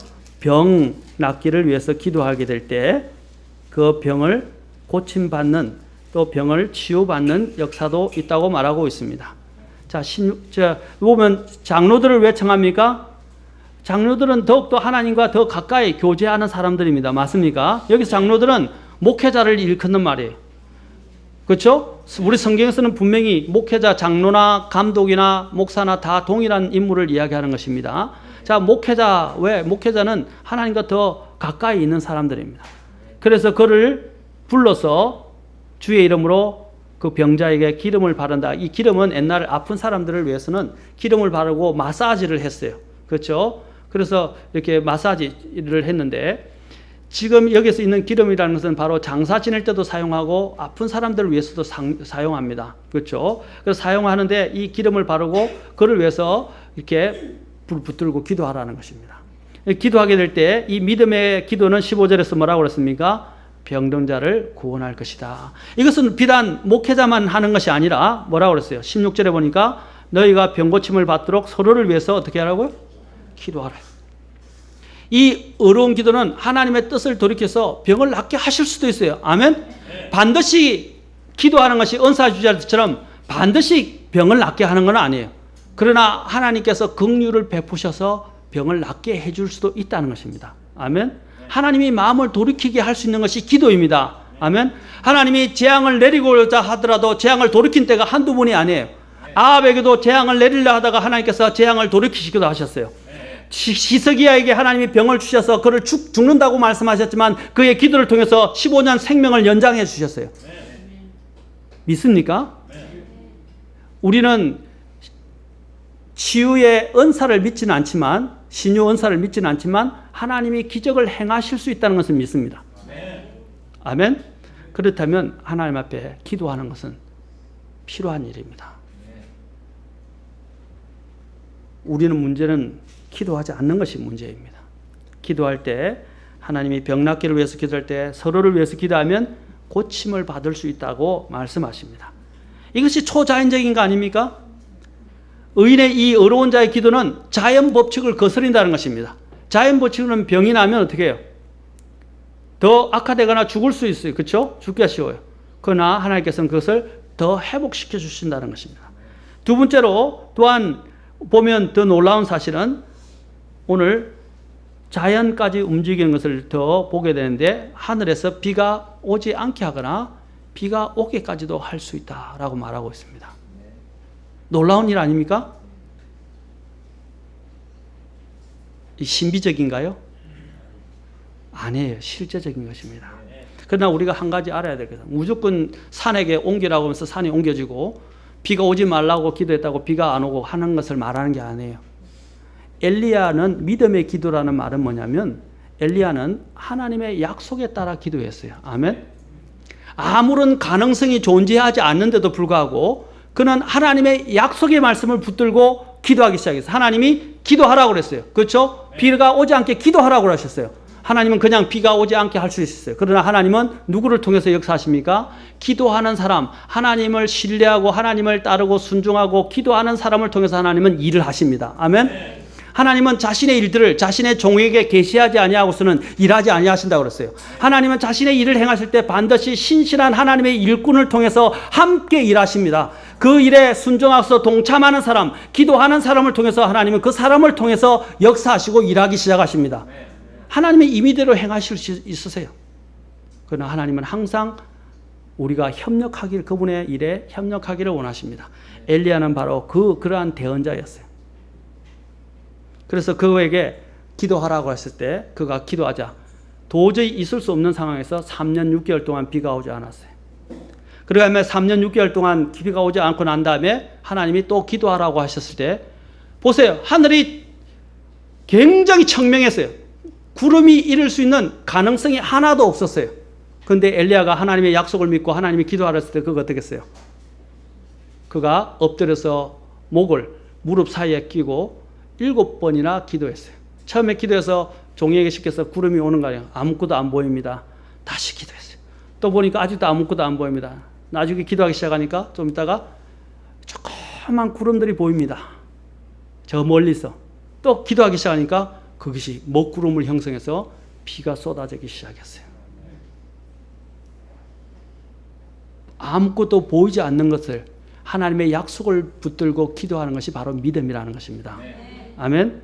병 낫기를 위해서 기도하게 될 때 그 병을 고침받는, 또 병을 치유받는 역사도 있다고 말하고 있습니다. 자, 보면 장로들을 왜 청합니까? 장로들은 더욱더 하나님과 더 가까이 교제하는 사람들입니다. 맞습니까? 여기서 장로들은 목회자를 일컫는 말이에요. 그렇죠? 우리 성경에서는 분명히 목회자, 장로나 감독이나 목사나 다 동일한 인물을 이야기하는 것입니다. 자, 목회자, 왜? 목회자는 하나님과 더 가까이 있는 사람들입니다. 그래서 그를 불러서 주의 이름으로 그 병자에게 기름을 바른다. 이 기름은 옛날 아픈 사람들을 위해서는 기름을 바르고 마사지를 했어요. 그렇죠? 그래서 이렇게 마사지를 했는데 지금 여기서 있는 기름이라는 것은 바로 장사 지낼 때도 사용하고 아픈 사람들을 위해서도 사용합니다. 그렇죠? 그래서 사용하는데 이 기름을 바르고 그를 위해서 이렇게 불 붙들고 기도하라는 것입니다. 기도하게 될 때 이 믿음의 기도는 15절에서 뭐라고 그랬습니까? 병든 자를 구원할 것이다. 이것은 비단 목회자만 하는 것이 아니라 뭐라고 그랬어요? 16절에 보니까 너희가 병고침을 받도록 서로를 위해서 어떻게 하라고요? 기도하라. 이 어려운 기도는 하나님의 뜻을 돌이켜서 병을 낫게 하실 수도 있어요. 아멘? 반드시 기도하는 것이 은사 주자처럼 반드시 병을 낫게 하는 건 아니에요. 그러나 하나님께서 긍휼을 베푸셔서 병을 낫게 해줄 수도 있다는 것입니다. 아멘? 하나님이 마음을 돌이키게 할 수 있는 것이 기도입니다. 아멘? 하나님이 재앙을 내리고자 하더라도 재앙을 돌이킨 때가 한두 번이 아니에요. 아합에게도 재앙을 내리려 하다가 하나님께서 재앙을 돌이키시기도 하셨어요. 시스기야에게 하나님이 병을 주셔서 그를 죽는다고 말씀하셨지만 그의 기도를 통해서 15년 생명을 연장해 주셨어요. 믿습니까? 우리는 치유의 은사를 믿지는 않지만, 신유 은사를 믿지는 않지만 하나님이 기적을 행하실 수 있다는 것을 믿습니다. 아멘? 그렇다면 하나님 앞에 기도하는 것은 필요한 일입니다. 우리는 문제는 기도하지 않는 것이 문제입니다. 기도할 때 하나님이 병 낫기를 위해서 기도할 때 서로를 위해서 기도하면 고침을 받을 수 있다고 말씀하십니다. 이것이 초자연적인 거 아닙니까? 의인의 이 어려운 자의 기도는 자연 법칙을 거스린다는 것입니다. 자연 법칙은 병이 나면 어떻게 해요? 더 악화되거나 죽을 수 있어요. 그렇죠? 죽기가 쉬워요. 그러나 하나님께서는 그것을 더 회복시켜 주신다는 것입니다. 두 번째로 또한 보면 더 놀라운 사실은 오늘 자연까지 움직이는 것을 더 보게 되는데 하늘에서 비가 오지 않게 하거나 비가 오게까지도 할 수 있다라고 말하고 있습니다. 놀라운 일 아닙니까? 신비적인가요? 아니에요. 실제적인 것입니다. 그러나 우리가 한 가지 알아야 될 것은 무조건 산에게 옮기라고 하면서 산이 옮겨지고 비가 오지 말라고 기도했다고 비가 안 오고 하는 것을 말하는 게 아니에요. 엘리야는 믿음의 기도라는 말은 뭐냐면 엘리야는 하나님의 약속에 따라 기도했어요. 아멘. 아무런 가능성이 존재하지 않는데도 불구하고 그는 하나님의 약속의 말씀을 붙들고 기도하기 시작했어요. 하나님이 기도하라고 그랬어요. 그렇죠? 비가 오지 않게 기도하라고 하셨어요. 하나님은 그냥 비가 오지 않게 할 수 있었어요. 그러나 하나님은 누구를 통해서 역사하십니까? 기도하는 사람, 하나님을 신뢰하고 하나님을 따르고 순종하고 기도하는 사람을 통해서 하나님은 일을 하십니다. 아멘. 하나님은 자신의 일들을 자신의 종에게 계시하지 아니하고서는 일하지 아니하신다고 그랬어요. 하나님은 자신의 일을 행하실 때 반드시 신실한 하나님의 일꾼을 통해서 함께 일하십니다. 그 일에 순종하서 동참하는 사람, 기도하는 사람을 통해서 하나님은 그 사람을 통해서 역사하시고 일하기 시작하십니다. 하나님의 임의대로 행하실 수 있으세요. 그러나 하나님은 항상 우리가 협력하기를, 그분의 일에 협력하기를 원하십니다. 엘리야는 바로 그러한 대언자였어요. 그래서 그에게 기도하라고 했을 때 그가 기도하자 도저히 있을 수 없는 상황에서 3년 6개월 동안 비가 오지 않았어요. 그리고 3년 6개월 동안 비가 오지 않고 난 다음에 하나님이 또 기도하라고 하셨을 때 보세요. 하늘이 굉장히 청명했어요. 구름이 이룰 수 있는 가능성이 하나도 없었어요. 그런데 엘리야가 하나님의 약속을 믿고 하나님이 기도하라 했을 때 그거 어떻게 했어요? 그가 엎드려서 목을 무릎 사이에 끼고 7번이나 기도했어요. 처음에 기도해서 종이에게 시켜서 구름이 오는 거 아니에요. 아무것도 안 보입니다. 다시 기도했어요. 또 보니까 아직도 아무것도 안 보입니다. 나중에 기도하기 시작하니까 좀 있다가 조그만 구름들이 보입니다. 저 멀리서. 또 기도하기 시작하니까 그것이 먹구름을 형성해서 비가 쏟아지기 시작했어요. 아무것도 보이지 않는 것을 하나님의 약속을 붙들고 기도하는 것이 바로 믿음이라는 것입니다. 아멘.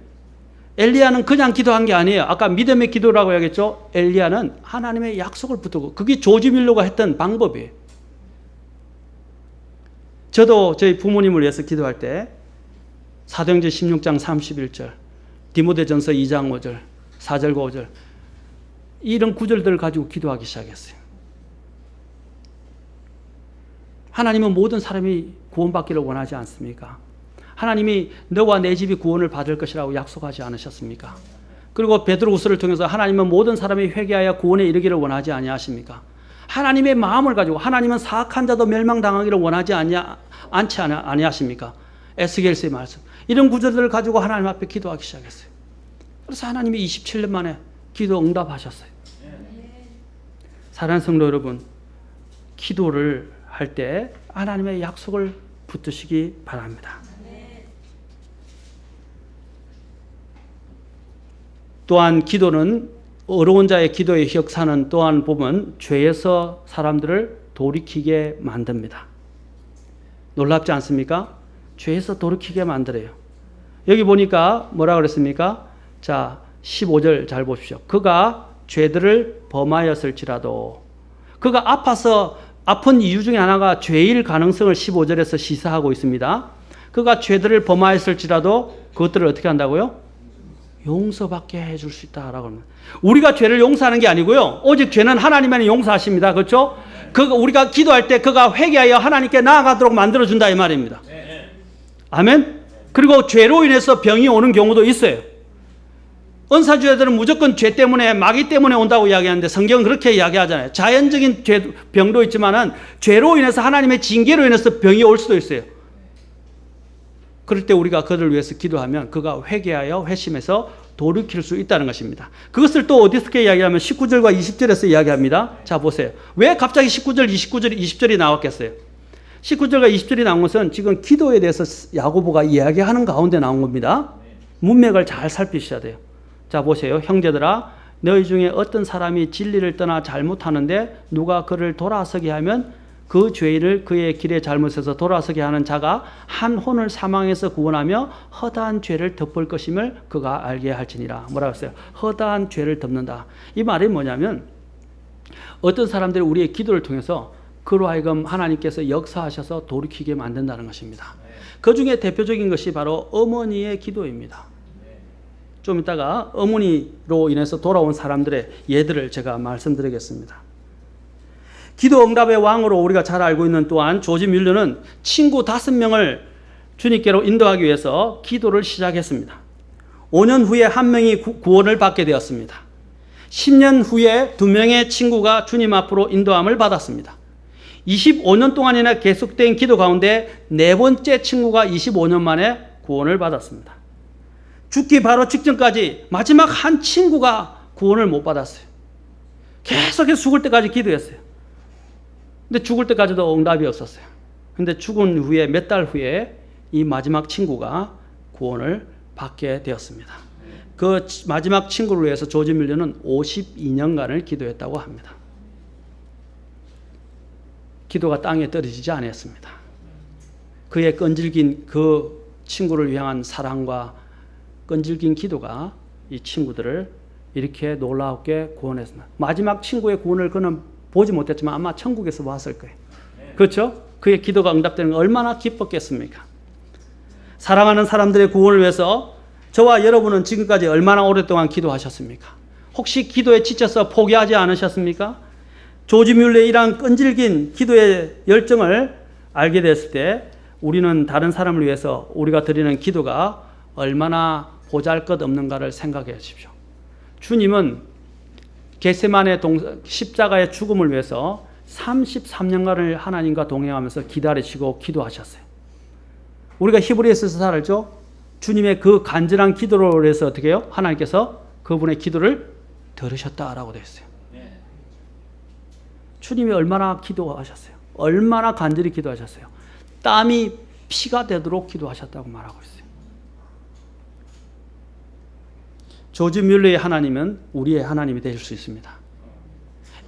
엘리야는 그냥 기도한 게 아니에요. 아까 믿음의 기도라고 하겠죠. 엘리야는 하나님의 약속을 붙들고 그게 조지 밀러가 했던 방법이에요. 저도 저희 부모님을 위해서 기도할 때 사도행전 16장 31절 디모데전서 2장 5절 4절과 5절 이런 구절들을 가지고 기도하기 시작했어요. 하나님은 모든 사람이 구원받기를 원하지 않습니까? 하나님이 너와 내 집이 구원을 받을 것이라고 약속하지 않으셨습니까? 그리고 베드로후서를 통해서 하나님은 모든 사람이 회개하여 구원에 이르기를 원하지 아니하십니까? 하나님의 마음을 가지고 하나님은 사악한 자도 멸망당하기를 원하지 않지 아니하십니까? 에스겔서의 말씀. 이런 구절들을 가지고 하나님 앞에 기도하기 시작했어요. 그래서 하나님이 27년 만에 기도 응답하셨어요. 사랑하는 성도 여러분, 기도를 할 때 하나님의 약속을 붙드시기 바랍니다. 또한 기도는 어려운 자의 기도의 역사는 또한 보면 죄에서 사람들을 돌이키게 만듭니다. 놀랍지 않습니까? 죄에서 돌이키게 만들어요. 여기 보니까 뭐라 그랬습니까? 자, 15절 잘 보십시오. 그가 죄들을 범하였을지라도 그가 아픈 이유 중에 하나가 죄일 가능성을 15절에서 시사하고 있습니다. 그가 죄들을 범하였을지라도 그것들을 어떻게 한다고요? 용서받게 해줄 수 있다라고 합니다. 우리가 죄를 용서하는 게 아니고요. 오직 죄는 하나님만이 용서하십니다. 그렇죠? 우리가 기도할 때 그가 회개하여 하나님께 나아가도록 만들어준다 이 말입니다. 아멘? 그리고 죄로 인해서 병이 오는 경우도 있어요. 은사주의자들은 무조건 죄 때문에 마귀 때문에 온다고 이야기하는데 성경은 그렇게 이야기하잖아요. 자연적인 병도 있지만은 죄로 인해서 하나님의 징계로 인해서 병이 올 수도 있어요. 그럴 때 우리가 그를 위해서 기도하면 그가 회개하여 회심해서 돌이킬 수 있다는 것입니다. 그것을 또 어디서 이야기하면 19절과 20절에서 이야기합니다. 자 보세요. 왜 갑자기 19절, 29절, 20절이 나왔겠어요? 19절과 20절이 나온 것은 지금 기도에 대해서 야고보가 이야기하는 가운데 나온 겁니다. 문맥을 잘 살피셔야 돼요. 자 보세요. 형제들아 너희 중에 어떤 사람이 진리를 떠나 잘못하는데 누가 그를 돌아서게 하면 그 죄인을 그의 길의 잘못에서 돌아서게 하는 자가 한 혼을 사망에서 구원하며 허다한 죄를 덮을 것임을 그가 알게 할지니라. 뭐라고 했어요? 허다한 죄를 덮는다. 이 말이 뭐냐면 어떤 사람들이 우리의 기도를 통해서 그로 하여금 하나님께서 역사하셔서 돌이키게 만든다는 것입니다. 그 중에 대표적인 것이 바로 어머니의 기도입니다. 좀 이따가 어머니로 인해서 돌아온 사람들의 예들을 제가 말씀드리겠습니다. 기도 응답의 왕으로 우리가 잘 알고 있는 또한 조지 뮬러는 친구 5명을 주님께로 인도하기 위해서 기도를 시작했습니다. 5년 후에 한 명이 구원을 받게 되었습니다. 10년 후에 2명의 친구가 주님 앞으로 인도함을 받았습니다. 25년 동안이나 계속된 기도 가운데 4번째 친구가 25년 만에 구원을 받았습니다. 죽기 바로 직전까지 마지막 한 친구가 구원을 못 받았어요. 계속해서 죽을 때까지 기도했어요. 근데 죽을 때까지도 응답이 없었어요. 근데 죽은 후에 몇 달 후에 이 마지막 친구가 구원을 받게 되었습니다. 그 마지막 친구를 위해서 조지 뮬러는 52년간을 기도했다고 합니다. 기도가 땅에 떨어지지 않았습니다. 그의 끈질긴 그 친구를 향한 사랑과 끈질긴 기도가 이 친구들을 이렇게 놀랍게 구원했습니다. 마지막 친구의 구원을 그는 보지 못했지만 아마 천국에서 봤을 거예요. 그렇죠? 그의 기도가 응답되는 거 얼마나 기뻤겠습니까? 사랑하는 사람들의 구원을 위해서 저와 여러분은 지금까지 얼마나 오랫동안 기도하셨습니까? 혹시 기도에 지쳐서 포기하지 않으셨습니까? 조지 뮬러의 이러한 끈질긴 기도의 열정을 알게 됐을 때 우리는 다른 사람을 위해서 우리가 드리는 기도가 얼마나 보잘것없는가를 생각해 주십시오. 주님은 겟세마네 십자가의 죽음을 위해서 33년간을 하나님과 동행하면서 기다리시고 기도하셨어요. 우리가 히브리서에서 잘 알죠? 주님의 그 간절한 기도로 해서 어떻게 해요? 하나님께서 그분의 기도를 들으셨다라고 되어 있어요. 주님이 얼마나 기도하셨어요? 얼마나 간절히 기도하셨어요? 땀이 피가 되도록 기도하셨다고 말하고 있어요. 조지 뮬러의 하나님은 우리의 하나님이 되실 수 있습니다.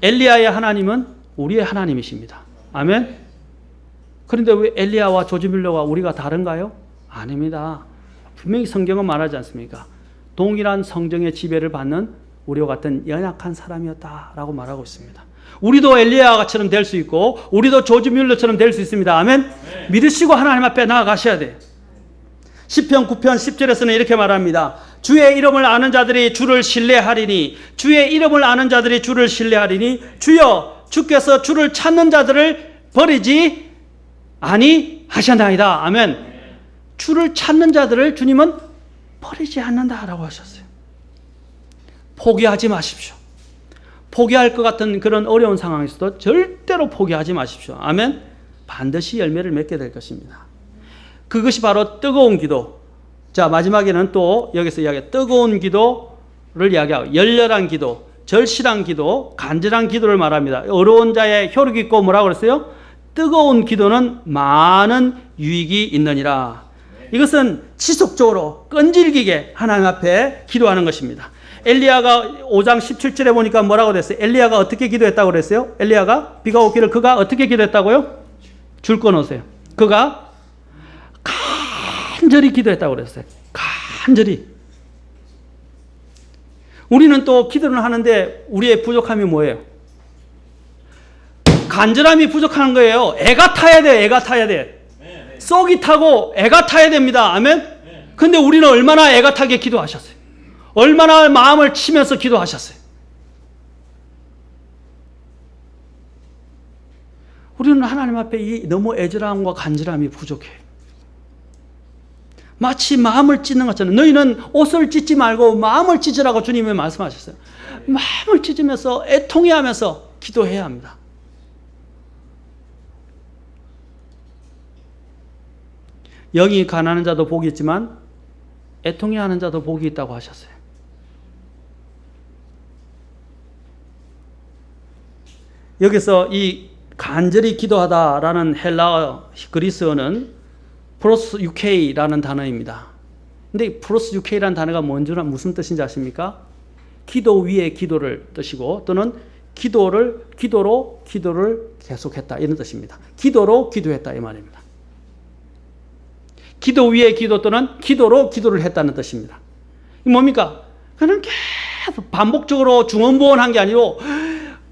엘리야의 하나님은 우리의 하나님이십니다. 아멘? 그런데 왜 엘리야와 조지 뮬러가 우리가 다른가요? 아닙니다. 분명히 성경은 말하지 않습니까? 동일한 성령의 지배를 받는 우리와 같은 연약한 사람이었다라고 말하고 있습니다. 우리도 엘리야처럼 될 수 있고 우리도 조지 뮬러처럼 될 수 있습니다. 아멘? 믿으시고 하나님 앞에 나아가셔야 돼요. 시편 9편 10절에서는 이렇게 말합니다. 주의 이름을 아는 자들이 주를 신뢰하리니 주의 이름을 아는 자들이 주를 신뢰하리니 주여 주께서 주를 찾는 자들을 버리지 아니하셨나이다. 아멘. 주를 찾는 자들을 주님은 버리지 않는다라고 하셨어요. 포기하지 마십시오. 포기할 것 같은 그런 어려운 상황에서도 절대로 포기하지 마십시오. 아멘. 반드시 열매를 맺게 될 것입니다. 그것이 바로 뜨거운 기도. 자, 마지막에는 또 여기서 이야기해 뜨거운 기도를 이야기하고 열렬한 기도, 절실한 기도, 간절한 기도를 말합니다. 어려운 자의 혈육이 있고 뭐라고 그랬어요? 뜨거운 기도는 많은 유익이 있느니라. 이것은 지속적으로 끈질기게 하나님 앞에 기도하는 것입니다. 엘리야가 5장 17절에 보니까 뭐라고 됐어요? 엘리야가 어떻게 기도했다고 그랬어요? 엘리야가 비가 오기를 그가 어떻게 기도했다고요? 줄 꺼놓으세요. 그가 간절히 기도했다고 그랬어요. 간절히. 우리는 또 기도를 하는데 우리의 부족함이 뭐예요? 간절함이 부족한 거예요. 애가 타야 돼. 애가 타야 돼. 쏙이 타고 애가 타야 됩니다. 아멘? 근데 우리는 얼마나 애가 타게 기도하셨어요? 얼마나 마음을 치면서 기도하셨어요? 우리는 하나님 앞에 이 너무 애절함과 간절함이 부족해요. 마치 마음을 찢는 것처럼 너희는 옷을 찢지 말고 마음을 찢으라고 주님이 말씀하셨어요. 마음을 찢으면서 애통해하면서 기도해야 합니다. 영이 가난한 자도 복이 있지만 애통해하는 자도 복이 있다고 하셨어요. 여기서 이 간절히 기도하다라는 헬라어 그리스어는 프로스 UK라는 단어입니다. 근데 프로스 UK라는 단어가 무슨 뜻인지 아십니까? 기도 위에 기도를 뜻이고 또는 기도로 기도를 계속했다 이런 뜻입니다. 기도로 기도했다 이 말입니다. 기도 위에 기도 또는 기도로 기도를 했다는 뜻입니다. 이 뭡니까? 그는 계속 반복적으로 중언부언한 게 아니고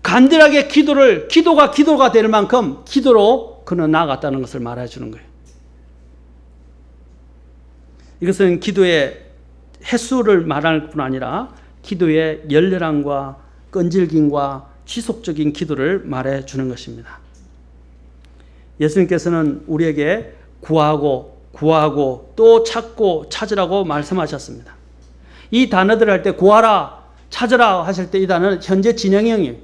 간절하게 기도가 될 만큼 기도로 그는 나아갔다는 것을 말해 주는 거예요. 이것은 기도의 횟수를 말할 뿐 아니라 기도의 열렬함과 끈질김과 지속적인 기도를 말해 주는 것입니다. 예수님께서는 우리에게 구하고 또 찾고 찾으라고 말씀하셨습니다. 이 단어들을 할 때 구하라, 찾으라 하실 때 이 단어는 현재 진행형이에요.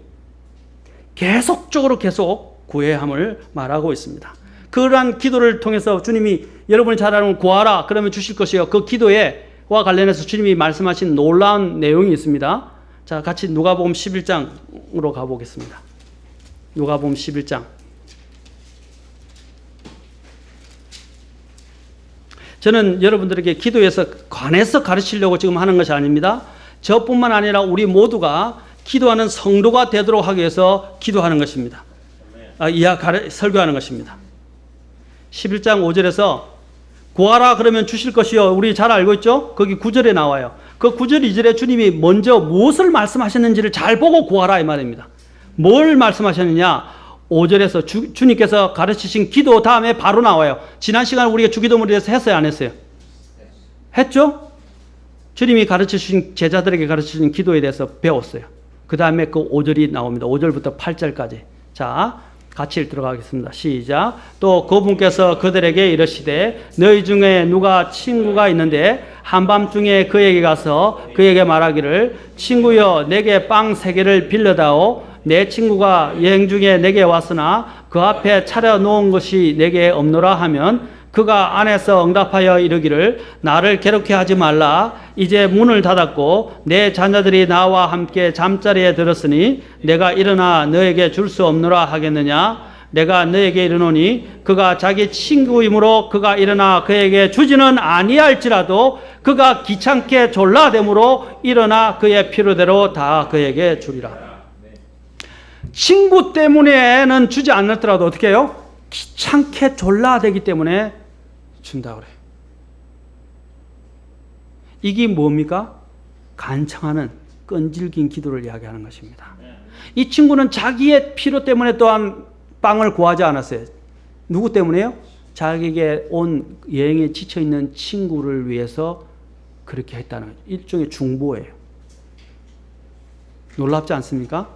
계속적으로 계속 구해야 함을 말하고 있습니다. 그러한 기도를 통해서 주님이 여러분이 잘 아는 구하라 그러면 주실 것이요. 그 기도와 관련해서 주님이 말씀하신 놀라운 내용이 있습니다. 자, 같이 누가복음 11장으로 가보겠습니다. 누가복음 11장. 저는 여러분들에게 기도에서 관해서 가르치려고 지금 하는 것이 아닙니다. 저뿐만 아니라 우리 모두가 기도하는 성도가 되도록 하기 위해서 기도하는 것입니다. 설교하는 것입니다. 11장 5절에서 구하라 그러면 주실 것이요. 우리 잘 알고 있죠? 거기 9절에 나와요. 그 9절 2절에 주님이 먼저 무엇을 말씀하셨는지를 잘 보고 구하라 이 말입니다. 뭘 말씀하셨느냐? 5절에서 주님께서 가르치신 기도 다음에 바로 나와요. 지난 시간에 우리가 주기도문에 대해서 했어요? 안 했어요? 했죠? 주님이 가르치신 제자들에게 가르치신 기도에 대해서 배웠어요. 그 다음에 그 5절이 나옵니다. 5절부터 8절까지. 자, 같이 읽도록 하겠습니다. 시작. 또 그분께서 그들에게 이르시되 너희 중에 누가 친구가 있는데 한밤중에 그에게 가서 그에게 말하기를 친구여 내게 빵 3개를 빌려다오. 내 친구가 여행 중에 내게 왔으나 그 앞에 차려놓은 것이 내게 없노라 하면 그가 안에서 응답하여 이르기를 나를 괴롭게 하지 말라. 이제 문을 닫았고 내 자녀들이 나와 함께 잠자리에 들었으니 내가 일어나 너에게 줄 수 없노라 하겠느냐. 내가 너에게 이르노니 그가 자기 친구이므로 그가 일어나 그에게 주지는 아니할지라도 그가 귀찮게 졸라대므로 일어나 그의 필요대로 다 그에게 주리라. 친구 때문에는 주지 않았더라도 어떻게 해요? 귀찮게 졸라대기 때문에 준다 그래요. 이게 뭡니까? 간청하는 끈질긴 기도를 이야기하는 것입니다. 이 친구는 자기의 필요 때문에 또한 빵을 구하지 않았어요. 누구 때문에요? 자기에게 온 여행에 지쳐있는 친구를 위해서 그렇게 했다는 거죠. 일종의 중보예요. 놀랍지 않습니까?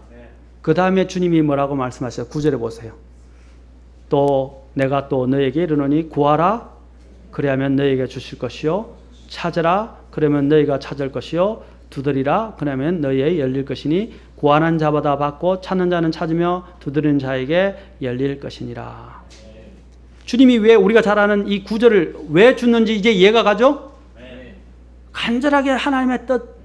그 다음에 주님이 뭐라고 말씀하셨어요? 9절에 보세요. 또 내가 또 너에게 이르노니 구하라 그리하면 너에게 주실 것이요 찾으라 그러면 너희가 찾을 것이요 두드리라 그러면 너희에 열릴 것이니 구하는 자마다 받고 찾는 자는 찾으며 두드리는 자에게 열릴 것이니라. 주님이 왜 우리가 잘 아는 이 9절을 왜 줬는지 이제 이해가 가죠? 간절하게 하나님의 뜻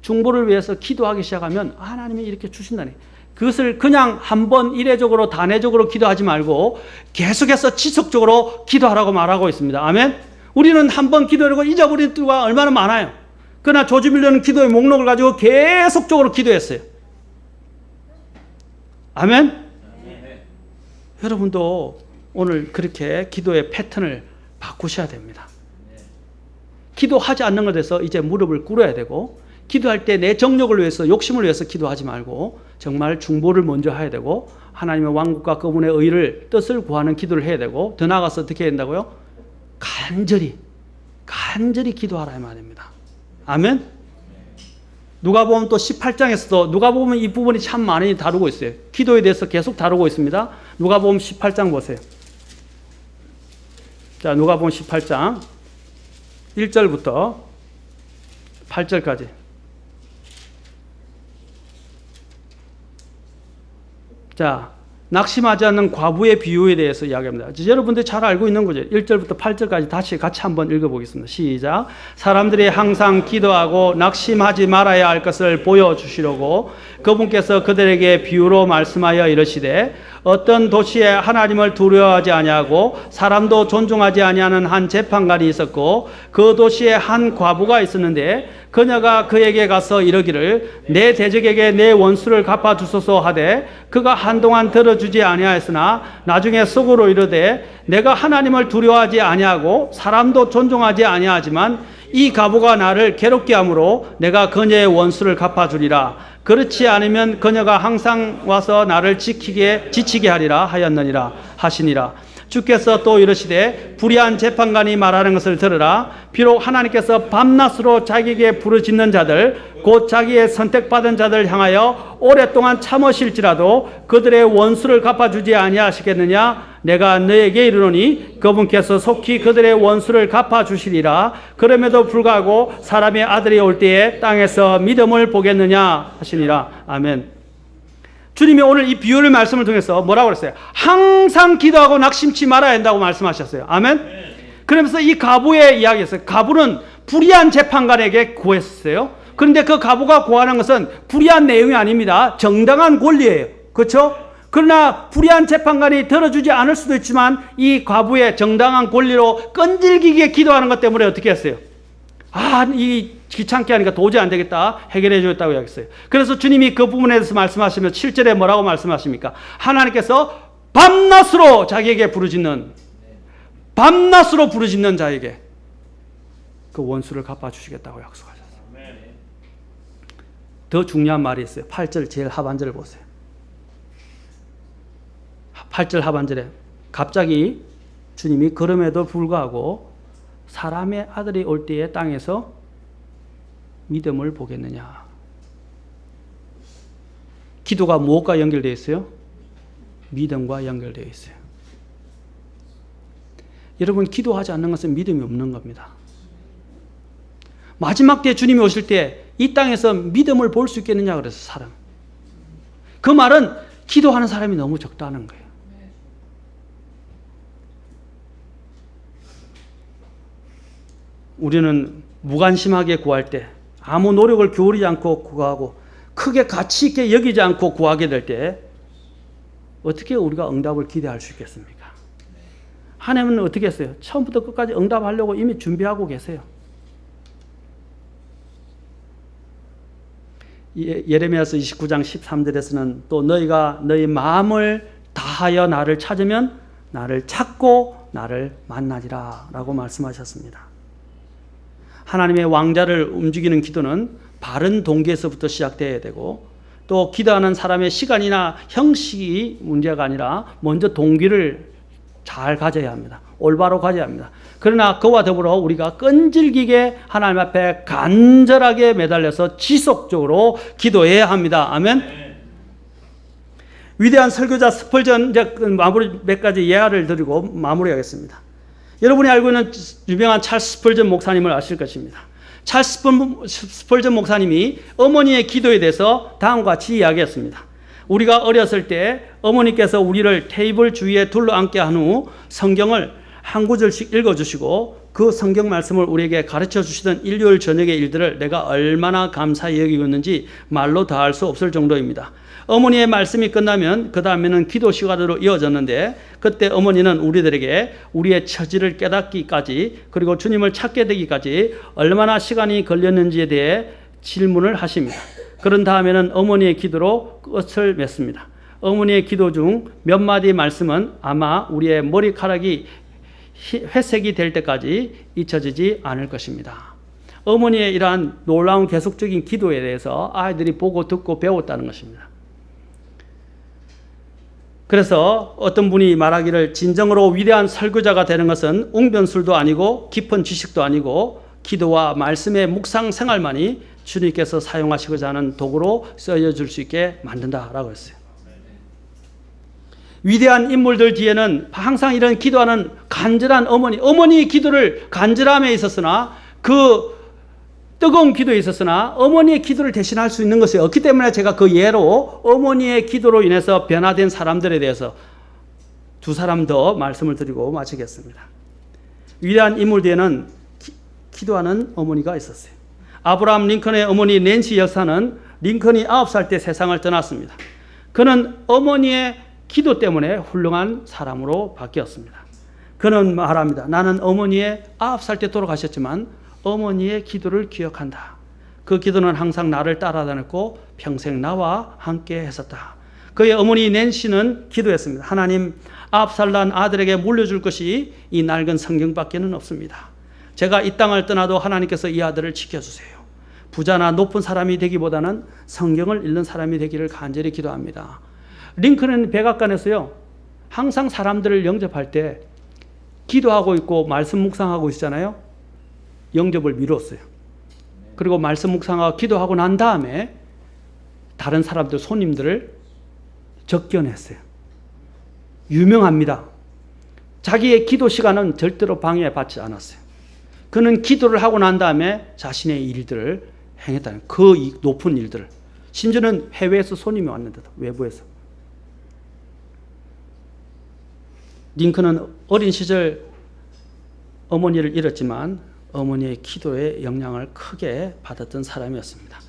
중보를 위해서 기도하기 시작하면 하나님이 이렇게 주신다니. 그것을 그냥 한번 이례적으로 단회적으로 기도하지 말고 계속해서 지속적으로 기도하라고 말하고 있습니다. 아멘. 우리는 한번 기도하고 잊어버린 때가 얼마나 많아요. 그러나 조지밀러는 기도의 목록을 가지고 계속적으로 기도했어요. 아멘. 여러분도 오늘 그렇게 기도의 패턴을 바꾸셔야 됩니다. 기도하지 않는 것에 대해서 이제 무릎을 꿇어야 되고 기도할 때 내 정력을 위해서 욕심을 위해서 기도하지 말고 정말 중보를 먼저 해야 되고 하나님의 왕국과 그분의 의를 뜻을 구하는 기도를 해야 되고 더 나아가서 어떻게 해야 된다고요? 간절히 기도하라 이 말입니다. 아멘. 누가복음 또 18장에서도 누가복음은 이 부분이 참 많이 다루고 있어요. 기도에 대해서 계속 다루고 있습니다. 누가복음 18장 보세요. 자, 누가복음 18장 1절부터 8절까지. 자, 낙심하지 않는 과부의 비유에 대해서 이야기합니다. 여러분들이 잘 알고 있는 거죠. 1절부터 8절까지 다시 같이 한번 읽어보겠습니다. 시작. 사람들이 항상 기도하고 낙심하지 말아야 할 것을 보여주시려고 그분께서 그들에게 비유로 말씀하여 이르시되 어떤 도시에 하나님을 두려워하지 아니하고 사람도 존중하지 아니하는 한 재판관이 있었고 그 도시에 한 과부가 있었는데 그녀가 그에게 가서 이르기를 내 대적에게 내 원수를 갚아주소서 하되 그가 한동안 들어주지 아니하였으나 나중에 속으로 이르되 내가 하나님을 두려워하지 아니하고 사람도 존중하지 아니하지만 이 과부가 나를 괴롭게 하므로 내가 그녀의 원수를 갚아주리라. 그렇지 않으면 그녀가 항상 와서 나를 지치게 하리라 하였느니라 하시니라. 주께서 또 이르시되 불의한 재판관이 말하는 것을 들으라. 비록 하나님께서 밤낮으로 자기에게 부르짖는 자들 곧 자기의 선택받은 자들 향하여 오랫동안 참으실지라도 그들의 원수를 갚아주지 아니하시겠느냐. 내가 너에게 이르노니 그분께서 속히 그들의 원수를 갚아주시리라. 그럼에도 불구하고 사람의 아들이 올 때에 땅에서 믿음을 보겠느냐 하시니라. 아멘. 주님이 오늘 이 비유의 말씀을 통해서 뭐라고 그랬어요? 항상 기도하고 낙심치 말아야 한다고 말씀하셨어요. 아멘. 그러면서 이 과부의 이야기였어요. 과부는 불의한 재판관에게 구했어요. 그런데 그 과부가 구하는 것은 불의한 내용이 아닙니다. 정당한 권리예요. 그렇죠? 그러나 불의한 재판관이 들어주지 않을 수도 있지만 이 과부의 정당한 권리로 끈질기게 기도하는 것 때문에 어떻게 했어요? 이 귀찮게 하니까 도저히 안 되겠다. 해결해 주겠다고 이야기했어요. 그래서 주님이 그 부분에 대해서 말씀하시면 7절에 뭐라고 말씀하십니까? 하나님께서 밤낮으로 자기에게 부르짖는 자에게 그 원수를 갚아주시겠다고 약속하셨어요. 더 중요한 말이 있어요. 8절 제일 하반절을 보세요. 8절 하반절에 갑자기 주님이 그럼에도 불구하고 사람의 아들이 올 때에 땅에서 믿음을 보겠느냐. 기도가 무엇과 연결되어 있어요? 믿음과 연결되어 있어요. 여러분, 기도하지 않는 것은 믿음이 없는 겁니다. 마지막 때 주님이 오실 때 이 땅에서 믿음을 볼 수 있겠느냐 그래서 사람. 그 말은 기도하는 사람이 너무 적다는 거예요. 우리는 무관심하게 구할 때 아무 노력을 기울이지 않고 구하고 크게 가치 있게 여기지 않고 구하게 될 때 어떻게 우리가 응답을 기대할 수 있겠습니까? 하나님은 어떻게 했어요? 처음부터 끝까지 응답하려고 이미 준비하고 계세요. 예레미야서 29장 13절에서는 또 너희가 너희 마음을 다하여 나를 찾으면 나를 찾고 나를 만나리라 라고 말씀하셨습니다. 하나님의 왕자를 움직이는 기도는 바른 동기에서부터 시작되어야 되고 또 기도하는 사람의 시간이나 형식이 문제가 아니라 먼저 동기를 잘 가져야 합니다. 올바로 가져야 합니다. 그러나 그와 더불어 우리가 끈질기게 하나님 앞에 간절하게 매달려서 지속적으로 기도해야 합니다. 아멘. 위대한 설교자 스펄전, 이제 마무리 몇 가지 예화를 드리고 마무리하겠습니다. 여러분이 알고 있는 유명한 찰스 스펄전 목사님을 아실 것입니다. 찰스 스펄전 목사님이 어머니의 기도에 대해서 다음과 같이 이야기했습니다. 우리가 어렸을 때 어머니께서 우리를 테이블 주위에 둘러앉게 한 후 성경을 한 구절씩 읽어주시고 그 성경 말씀을 우리에게 가르쳐 주시던 일요일 저녁의 일들을 내가 얼마나 감사히 여기고 있는지 말로 다할 수 없을 정도입니다. 어머니의 말씀이 끝나면 그 다음에는 기도 시간으로 이어졌는데 그때 어머니는 우리들에게 우리의 처지를 깨닫기까지 그리고 주님을 찾게 되기까지 얼마나 시간이 걸렸는지에 대해 질문을 하십니다. 그런 다음에는 어머니의 기도로 끝을 맺습니다. 어머니의 기도 중 몇 마디 말씀은 아마 우리의 머리카락이 회색이 될 때까지 잊혀지지 않을 것입니다. 어머니의 이러한 놀라운 계속적인 기도에 대해서 아이들이 보고 듣고 배웠다는 것입니다. 그래서 어떤 분이 말하기를 진정으로 위대한 설교자가 되는 것은 웅변술도 아니고 깊은 지식도 아니고 기도와 말씀의 묵상 생활만이 주님께서 사용하시고자 하는 도구로 쓰여질 수 있게 만든다라고 했어요. 위대한 인물들 뒤에는 항상 이런 기도하는 간절한 어머니의 기도를 간절함에 있었으나 그 뜨거운 기도에 있었으나 어머니의 기도를 대신할 수 있는 것이 없기 때문에 제가 그 예로 어머니의 기도로 인해서 변화된 사람들에 대해서 두 사람 더 말씀을 드리고 마치겠습니다. 위대한 인물 뒤에는 기도하는 어머니가 있었어요. 아브라함 링컨의 어머니 낸시 여사는 링컨이 9살 때 세상을 떠났습니다. 그는 어머니의 기도 때문에 훌륭한 사람으로 바뀌었습니다. 그는 말합니다. 나는 어머니의 9살 때 돌아가셨지만 어머니의 기도를 기억한다. 그 기도는 항상 나를 따라다녔고 평생 나와 함께 했었다. 그의 어머니 낸시는 기도했습니다. 하나님, 9살 난 아들에게 물려줄 것이 이 낡은 성경밖에는 없습니다. 제가 이 땅을 떠나도 하나님께서 이 아들을 지켜주세요. 부자나 높은 사람이 되기보다는 성경을 읽는 사람이 되기를 간절히 기도합니다. 링컨은 백악관에서요, 항상 사람들을 영접할 때 기도하고 있고 말씀 묵상하고 있잖아요. 영접을 미뤘어요. 그리고 말씀 묵상하고 기도하고 난 다음에 다른 사람들, 손님들을 접견했어요. 유명합니다. 자기의 기도 시간은 절대로 방해받지 않았어요. 그는 기도를 하고 난 다음에 자신의 일들을 행했다는, 그 높은 일들을. 심지어는 해외에서 손님이 왔는데도, 외부에서. 링컨은 어린 시절 어머니를 잃었지만 어머니의 기도의 영향을 크게 받았던 사람이었습니다.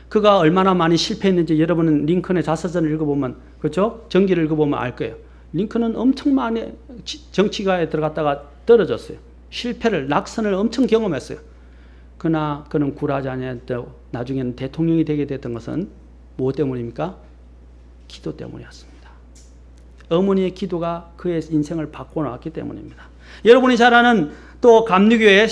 그가 얼마나 많이 실패했는지 여러분은 링컨의 자서전을 읽어보면, 그렇죠? 전기를 읽어보면 알 거예요. 링컨은 엄청 많이 정치가에 들어갔다가 떨어졌어요. 실패를, 낙선을 엄청 경험했어요. 그러나 그는 굴하지 않았고 나중에는 대통령이 되게 됐던 것은 무엇 때문입니까? 기도 때문이었습니다. 어머니의 기도가 그의 인생을 바꿔놨기 때문입니다. 여러분이 잘 아는 또 감리교의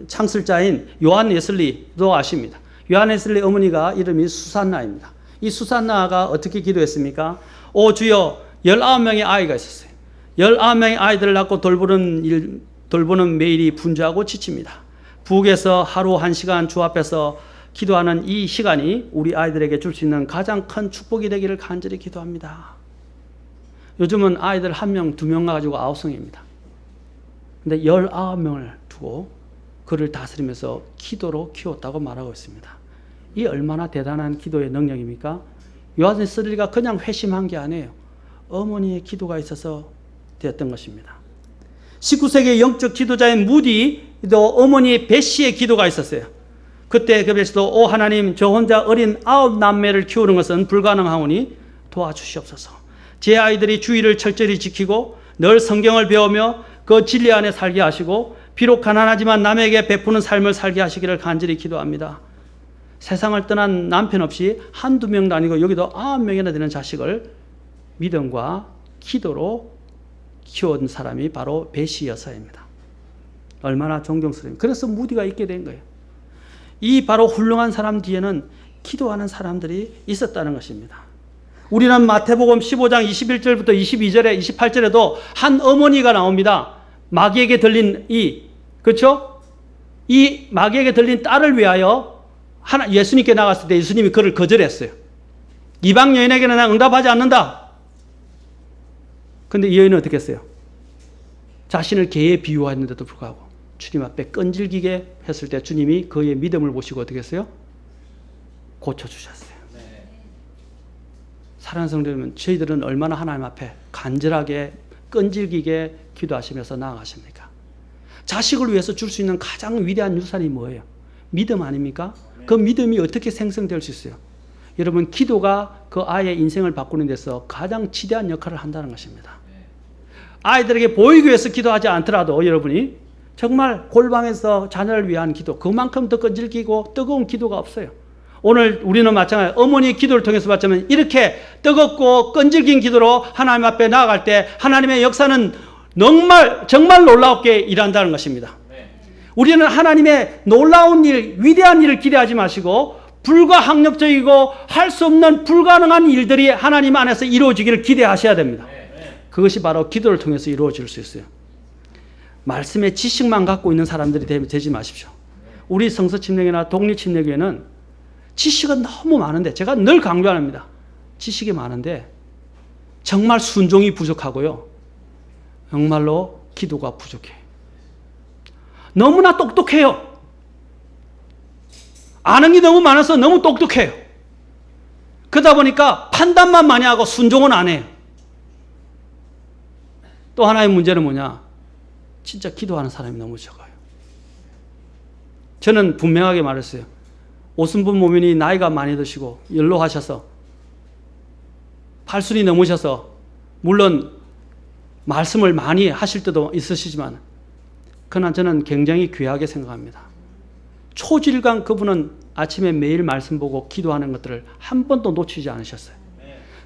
창설자인 요한 웨슬리도 아십니다. 요한 웨슬리 어머니가 이름이 수산나입니다. 이 수산나가 어떻게 기도했습니까? 오 주여, 19명의 아이가 있었어요. 19명의 아이들을 낳고 돌보는 매일이 분주하고 지칩니다. 부엌에서 하루 1시간 주 앞에서 기도하는 이 시간이 우리 아이들에게 줄 수 있는 가장 큰 축복이 되기를 간절히 기도합니다. 요즘은 아이들 1명, 2명 가지고 9성입니다. 근데 19명을 두고 그를 다스리면서 기도로 키웠다고 말하고 있습니다. 이 얼마나 대단한 기도의 능력입니까? 요한 웨슬리가 그냥 회심한 게 아니에요. 어머니의 기도가 있어서 되었던 것입니다. 19세기 영적 지도자인 무디도 어머니 베시의 기도가 있었어요. 그때 그 베시도 오 하나님, 저 혼자 어린 9남매를 키우는 것은 불가능하오니 도와주시옵소서. 제 아이들이 주의를 철저히 지키고 늘 성경을 배우며 그 진리 안에 살게 하시고 비록 가난하지만 남에게 베푸는 삶을 살게 하시기를 간절히 기도합니다. 세상을 떠난 남편 없이 한두 명도 아니고 여기도 9명이나 되는 자식을 믿음과 기도로 키운 사람이 바로 베시 여사입니다. 얼마나 존경스러워요. 그래서 무디가 있게 된 거예요. 이 바로 훌륭한 사람 뒤에는 기도하는 사람들이 있었다는 것입니다. 우리는 마태복음 15장 21절부터 22절에 28절에도 한 어머니가 나옵니다. 마귀에게 들린 그렇죠? 이 마귀에게 들린 딸을 위하여 예수님께 나갔을 때 예수님이 그를 거절했어요. 이방 여인에게는 나 응답하지 않는다. 근데 이 여인은 어떻게 했어요? 자신을 개에 비유했는데도 불구하고 주님 앞에 끈질기게 했을 때 주님이 그의 믿음을 보시고 어떻게 했어요? 고쳐주셨어요. 사랑하는 성도 여러분, 저희들은 얼마나 하나님 앞에 간절하게 끈질기게 기도하시면서 나아가십니까? 자식을 위해서 줄 수 있는 가장 위대한 유산이 뭐예요? 믿음 아닙니까? 그 믿음이 어떻게 생성될 수 있어요? 여러분, 기도가 그 아이의 인생을 바꾸는 데서 가장 지대한 역할을 한다는 것입니다. 아이들에게 보이기 위해서 기도하지 않더라도 여러분이 정말 골방에서 자녀를 위한 기도, 그만큼 더 끈질기고 뜨거운 기도가 없어요. 오늘 우리는 마찬가지로 어머니의 기도를 통해서 봤자면 이렇게 뜨겁고 끈질긴 기도로 하나님 앞에 나아갈 때 하나님의 역사는 정말 놀랍게 일한다는 것입니다. 우리는 하나님의 놀라운 일, 위대한 일을 기대하지 마시고 불가항력적이고 할 수 없는 불가능한 일들이 하나님 안에서 이루어지기를 기대하셔야 됩니다. 그것이 바로 기도를 통해서 이루어질 수 있어요. 말씀의 지식만 갖고 있는 사람들이 되지 마십시오. 우리 성서침례교회나 독립침례교회는 지식은 너무 많은데, 제가 늘 강조합니다. 지식이 많은데 정말 순종이 부족하고요, 정말로 기도가 부족해요. 너무나 똑똑해요. 아는 게 너무 많아서 너무 똑똑해요. 그러다 보니까 판단만 많이 하고 순종은 안 해요. 또 하나의 문제는 뭐냐? 진짜 기도하는 사람이 너무 적어요. 저는 분명하게 말했어요. 오순분 모민이 나이가 많이 드시고 연로하셔서 80이 넘으셔서 물론 말씀을 많이 하실 때도 있으시지만 그러나 저는 굉장히 귀하게 생각합니다. 초질간 그분은 아침에 매일 말씀 보고 기도하는 것들을 한 번도 놓치지 않으셨어요.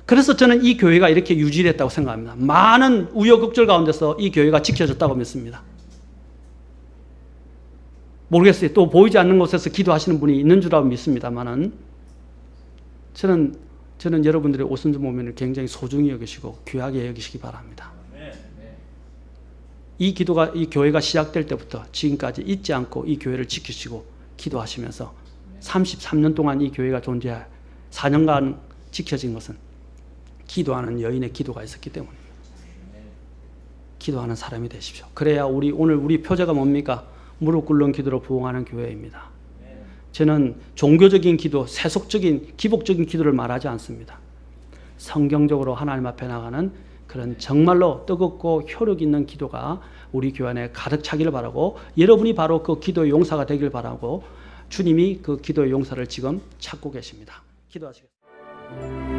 그래서 저는 이 교회가 이렇게 유지됐다고 생각합니다. 많은 우여곡절 가운데서 이 교회가 지켜졌다고 믿습니다. 모르겠어요. 또 보이지 않는 곳에서 기도하시는 분이 있는 줄 알고 믿습니다만은 저는 여러분들의 오순절 모면을 굉장히 소중히 여기시고 귀하게 여기시기 바랍니다. 이 교회가 시작될 때부터 지금까지 잊지 않고 이 교회를 지키시고 기도하시면서 33년 동안 이 교회가 존재할 4년간 지켜진 것은 기도하는 여인의 기도가 있었기 때문입니다. 기도하는 사람이 되십시오. 그래야 오늘 우리 표제가 뭡니까? 무릎 꿇는 기도로 부흥하는 교회입니다. 저는 종교적인 기도, 세속적인, 기복적인 기도를 말하지 않습니다. 성경적으로 하나님 앞에 나가는 그런 정말로 뜨겁고 효력 있는 기도가 우리 교회 안에 가득 차기를 바라고 여러분이 바로 그 기도의 용사가 되길 바라고 주님이 그 기도의 용사를 지금 찾고 계십니다. 기도하시겠습니다.